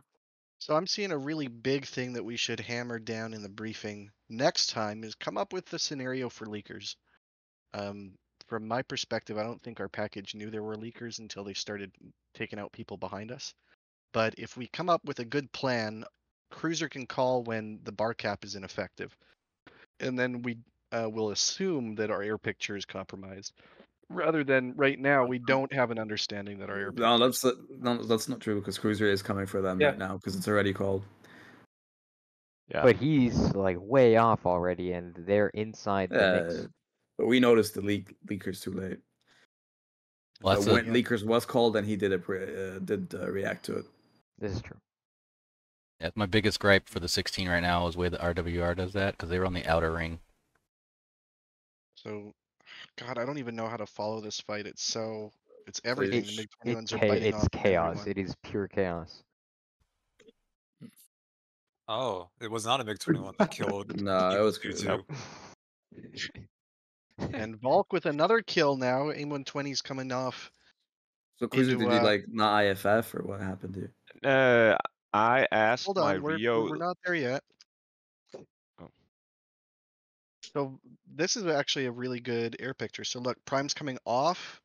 So I'm seeing a really big thing that we should hammer down in the briefing next time is come up with the scenario for leakers. From my perspective, I don't think our package knew there were leakers until they started taking out people behind us. But if we come up with a good plan, Cruiser can call when the bar cap is ineffective. And then we will assume that our air picture is compromised. rather than right now we don't have an understanding that our air. No, that's not true because Cruiser is coming for them right now because it's already called. Yeah. But he's like way off already, and they're inside the mix. But we noticed the leakers too late. Well, So when leakers was called, then he did react to it. This is true. Yeah, my biggest gripe for the 16 right now is the way the RWR does that, because they were on the outer ring. So, God, I don't even know how to follow this fight. It's everything. The MiG-21s are biting It's off chaos. everyone. It is pure chaos. Oh, it was not a MiG-21 that killed. No, it was Cruiser. And Volk with another kill now. AIM-120's coming off. So Cruiser, did you like not IFF or what happened to you? I asked Hold my on, Rio. we're not there yet. Oh. So this is actually a really good air picture. So look, Prime's coming off.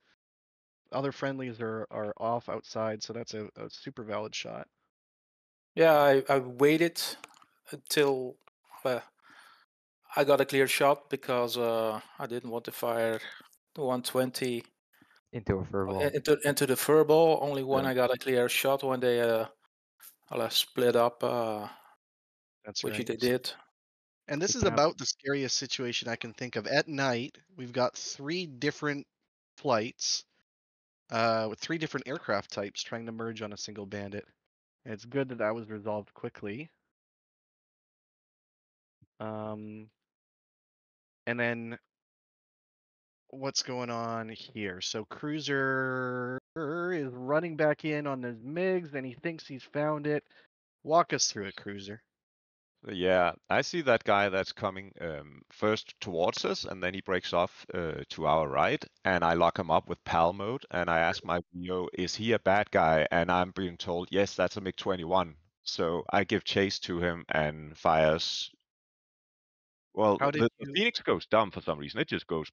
Other friendlies are off outside, so that's a super valid shot. Yeah, I waited until I got a clear shot because I didn't want to fire the 120 into a furball. Into the furball. Only when I got a clear shot when they split up. That's which right. they did. And this is about the scariest situation I can think of. At night, we've got 3 different flights with 3 different aircraft types trying to merge on a single bandit. And it's good that that was resolved quickly. And then what's going on here? So Cruiser is running back in on his MiGs and he thinks he's found it. Walk us through it, Cruiser. Yeah, I see that guy that's coming first towards us, and then he breaks off to our right, and I lock him up with PAL mode, and I ask my Rio, is he a bad guy? And I'm being told, yes, that's a MiG-21. So I give chase to him and fires. Well, the Phoenix goes dumb for some reason. It just goes.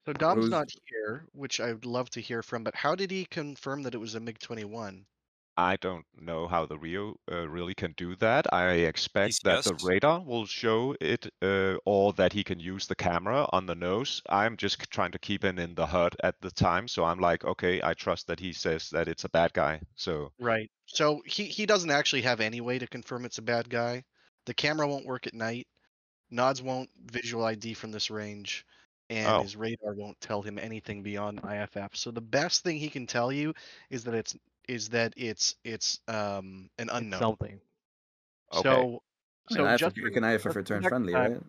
So Dom's not here, which I would love to hear from, but how did he confirm that it was a MiG-21? I don't know how the Rio really can do that. I expect that the radar will show it, or that he can use the camera on the nose. I'm just trying to keep him in the HUD at the time, so I'm like, okay, I trust that he says that it's a bad guy. So right. So he doesn't actually have any way to confirm it's a bad guy. The camera won't work at night. Nods won't visual ID from this range, and his radar won't tell him anything beyond IFF. So the best thing he can tell you is that it's an unknown. It's something. So just you can IFF return friendly, right?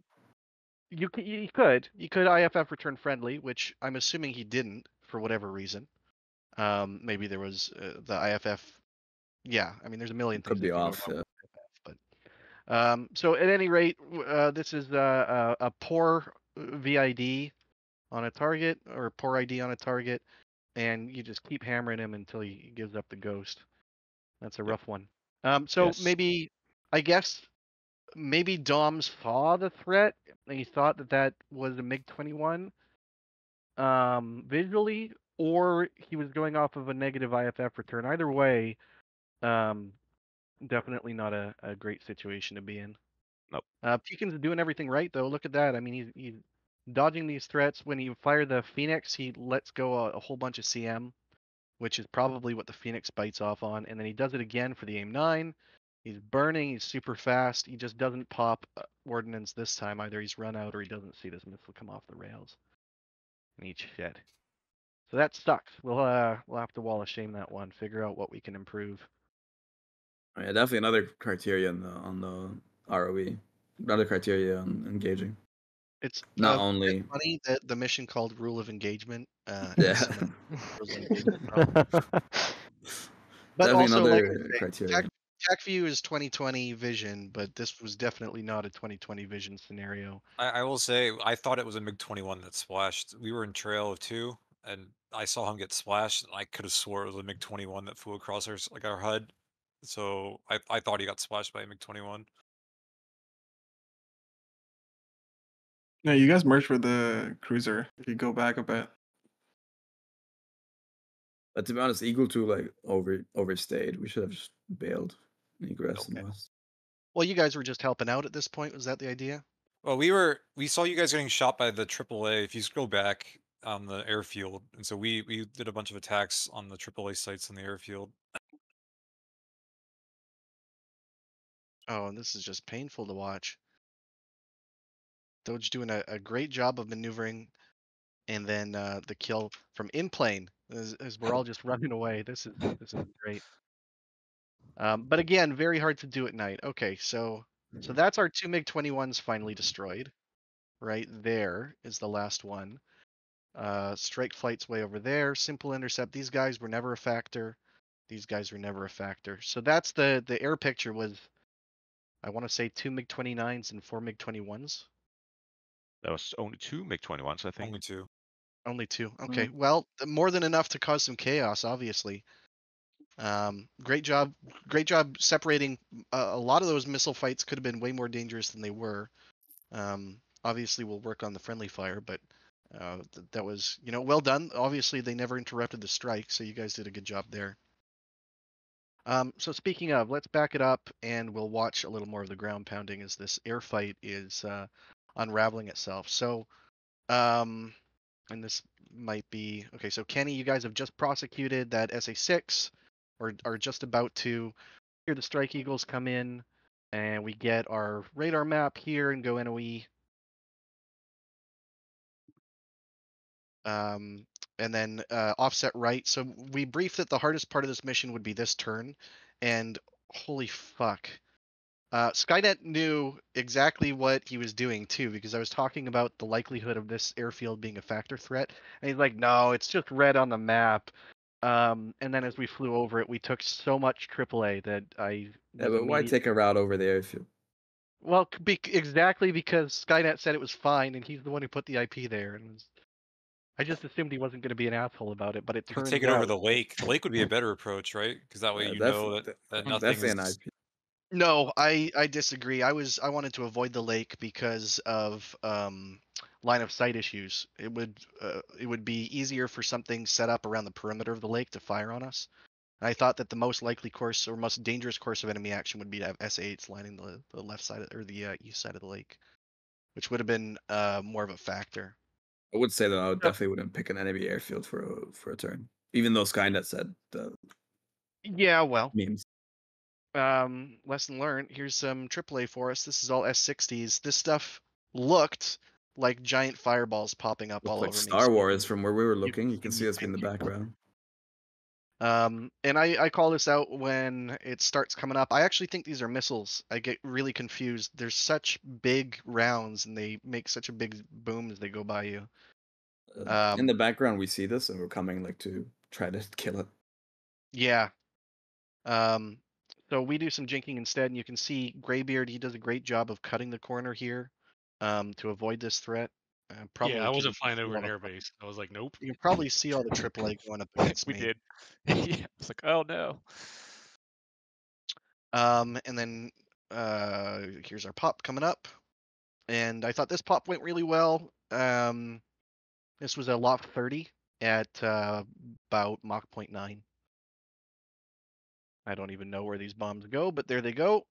You could IFF return friendly, which I'm assuming he didn't for whatever reason. Maybe there was the IFF. Yeah, I mean, there's a million things could be off. Yeah. But so at any rate, this is a poor VID on a target or poor ID on a target, and you just keep hammering him until he gives up the ghost. That's a rough one. So maybe, I guess, maybe Dom saw the threat and he thought that was a MiG-21 visually, or he was going off of a negative IFF return. Either way, definitely not a great situation to be in. Nope. Pekin's doing everything right, though. Look at that. I mean, he's dodging these threats. When you fire the Phoenix, he lets go a whole bunch of CM, which is probably what the Phoenix bites off on. And then he does it again for the AIM-9. He's burning. He's super fast. He just doesn't pop ordnance this time. Either he's run out or he doesn't see this missile come off the rails and eat shit. So that sucks. We'll have to wall of shame that one. Figure out what we can improve. Yeah, definitely another criteria on the ROE. Another criteria on engaging. It's not only funny that the mission called Rule of Engagement. Yeah. But also, another criteria. Tacview is 2020 vision, but this was definitely not a 2020 vision scenario. I will say, I thought it was a MiG-21 that splashed. We were in trail of 2, and I saw him get splashed, and I could have swore it was a MiG-21 that flew across our HUD. So I thought he got splashed by a MiG-21. No, you guys merged with the cruiser. If you go back a bit. But to be honest, Eagle 2 overstayed. We should have just bailed Ingress and West. Well, you guys were just helping out at this point. Was that the idea? Well, we saw you guys getting shot by the AAA. If you scroll back, on the airfield, and so we did a bunch of attacks on the AAA sites on the airfield. Oh, and this is just painful to watch. Doge doing a great job of maneuvering, and then the kill from in plane as we're all just running away. This is great. But again, very hard to do at night. Okay, so that's our two MiG-21s finally destroyed. Right there is the last one. Strike flight's way over there. Simple intercept. These guys were never a factor. These guys were never a factor. So that's the air picture was, I want to say 2 MiG-29s and 4 MiG-21s. That was only 2 MiG-21s, I think. Only 2. Only 2. Okay, well, more than enough to cause some chaos, obviously. Great job separating. A lot of those missile fights could have been way more dangerous than they were. Obviously, we'll work on the friendly fire, but that was, well done. Obviously, they never interrupted the strike, so you guys did a good job there. So speaking of, let's back it up, and we'll watch a little more of the ground pounding as this air fight is unraveling itself. So, and this might be okay. So Kenny, you guys have just prosecuted that SA6, or are just about to. Here, the Strike Eagles come in, and we get our radar map here and go NOE. And then offset right. So we briefed that the hardest part of this mission would be this turn, and holy fuck. Skynet knew exactly what he was doing too, because I was talking about the likelihood of this airfield being a factor threat, and he's like, no, it's just red on the map. And then as we flew over it, we took so much AAA that I... Yeah, but why take a route over the airfield? Well, exactly because Skynet said it was fine, and he's the one who put the IP there, and I just assumed he wasn't going to be an asshole about it, but it You could turns take it over out... the lake. The lake would be a better approach, right? Because that way that nothing definitely an is... IP. No, I disagree. I wanted to avoid the lake because of line of sight issues. It would be easier for something set up around the perimeter of the lake to fire on us. I thought that the most likely course or most dangerous course of enemy action would be to have SA8s lining the left side or the east side of the lake, which would have been more of a factor. I would say that I definitely wouldn't pick an enemy airfield for a turn, even though Skynet said Yeah, well, memes. Lesson learned. Here's some AAA for us. This is all S60s. This stuff looked like giant fireballs popping up all like over Star me. Wars from where we were looking. You can see us in the background. And I call this out when it starts coming up. I actually think these are missiles. I get really confused. There's such big rounds, and they make such a big boom as they go by you. In the background, we see this, and we're coming to try to kill it. Yeah. So we do some jinking instead, and you can see Greybeard. He does a great job of cutting the corner here, to avoid this threat. Probably yeah, I wasn't flying over an airbase. I was like, nope. You can probably see all the AAA going up against we me. did. Yeah, I was like, oh no. And then here's our pop coming up, and I thought this pop went really well. This was a loft 30 at about Mach 0.9. I don't even know where these bombs go, but there they go.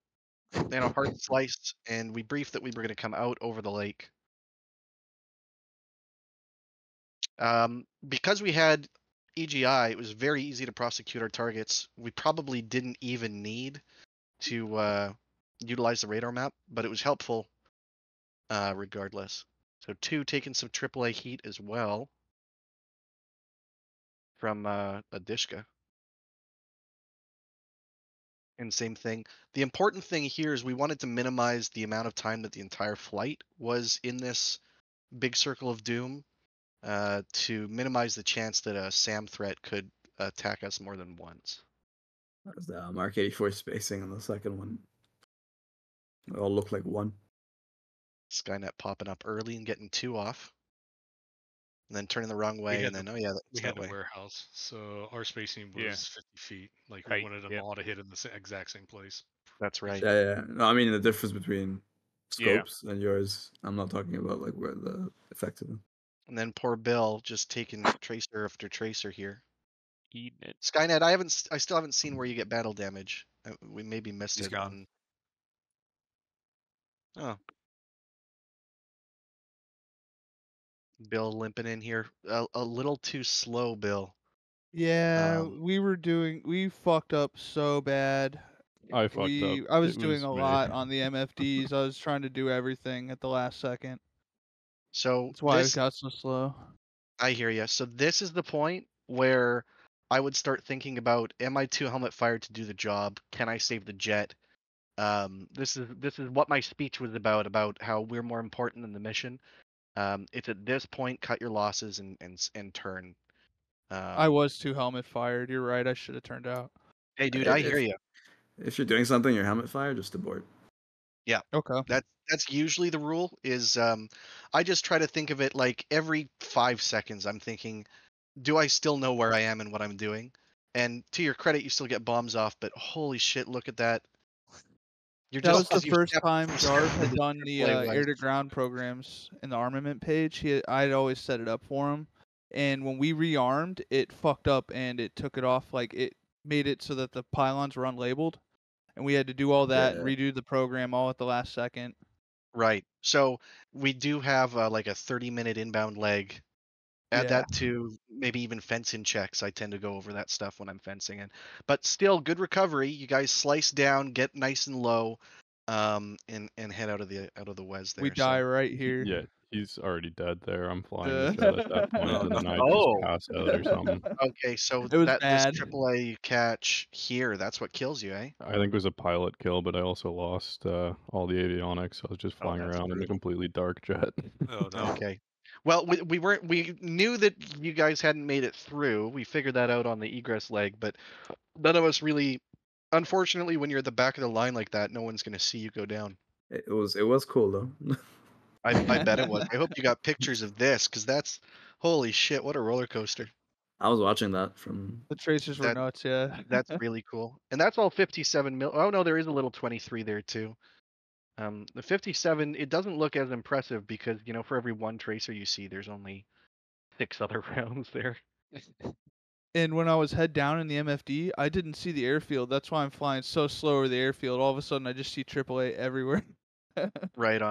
And a hard slice, and we briefed that we were going to come out over the lake. Because we had EGI, it was very easy to prosecute our targets. We probably didn't even need to utilize the radar map, but it was helpful regardless. So 2 taking some AAA heat as well from Adishka. And same thing. The important thing here is we wanted to minimize the amount of time that the entire flight was in this big circle of doom, to minimize the chance that a SAM threat could attack us more than once. That was the Mark 84 spacing on the second one. They all look like 1. Skynet popping up early and getting 2 off. And then turning the wrong way, and then, oh yeah, that's we that had way. the warehouse, so our spacing was Yeah. 50 feet. Like, we wanted them all to hit in the exact same place. That's right. Yeah. No, I mean the difference between scopes and yours. I'm not talking about like where the effective. And then poor Bill just taking tracer after tracer here. Eating it. Skynet, I still haven't seen where you get battle damage. We maybe missed He's it. gone. Oh. Bill limping in here. A little too slow, Bill. Yeah, we fucked up so bad. I fucked up. I was It doing was a me. lot on the MFDs. I was trying to do everything at the last second. So That's why it this, got so slow. I hear you. So this is the point where I would start thinking about: am I too helmet fired to do the job? Can I save the jet? This is what my speech was about how we're more important than the mission. It's at this point, cut your losses and turn. I was too helmet fired. You're right. I should have turned out. Hey, dude, I hear you. If you're doing something, your helmet fire, just abort. Yeah. Okay. That's usually the rule. Is I just try to think of it like every 5 seconds. I'm thinking, do I still know where I am and what I'm doing? And to your credit, you still get bombs off. But holy shit, look at that! That was the you first stepped- time you Jarv stepped had into done the AAA West. air-to-ground programs in the armament page. I'd always set it up for him, and when we rearmed, it fucked up and it took it off. Like it made it so that the pylons were unlabeled, and we had to do all that and Yeah. redo the program all at the last second. Right. So we do have like a 30-minute inbound leg. Add Yeah. that to maybe even fencing checks. I tend to go over that stuff when I'm fencing in. But still, good recovery. You guys slice down, get nice and low, and head out of the Wes there. We die right here. Yeah, he's already dead there. I'm flying Uh, the jet at that point, Oh, and then I no. just pass out or something. Okay, so It was this bad. AAA catch here, that's what kills you, eh? I think it was a pilot kill, but I also lost all the avionics. I was just flying that's around in a brutal. completely dark jet. Oh no. Okay. Well, we knew that you guys hadn't made it through. We figured that out on the egress leg, but none of us really. Unfortunately, when you're at the back of the line like that, no one's gonna see you go down. It was cool though. I bet it was. I hope you got pictures of this, because that's holy shit! What a roller coaster. I was watching that from. The tracers were nuts. Yeah. That's really cool, and that's all 57 mil. Oh no, there is a little 23 there too. The 57, it doesn't look as impressive because for every one tracer you see, there's only 6 other rounds there. And when I was head down in the MFD, I didn't see the airfield. That's why I'm flying so slow over the airfield. All of a sudden, I just see AAA everywhere. Right on.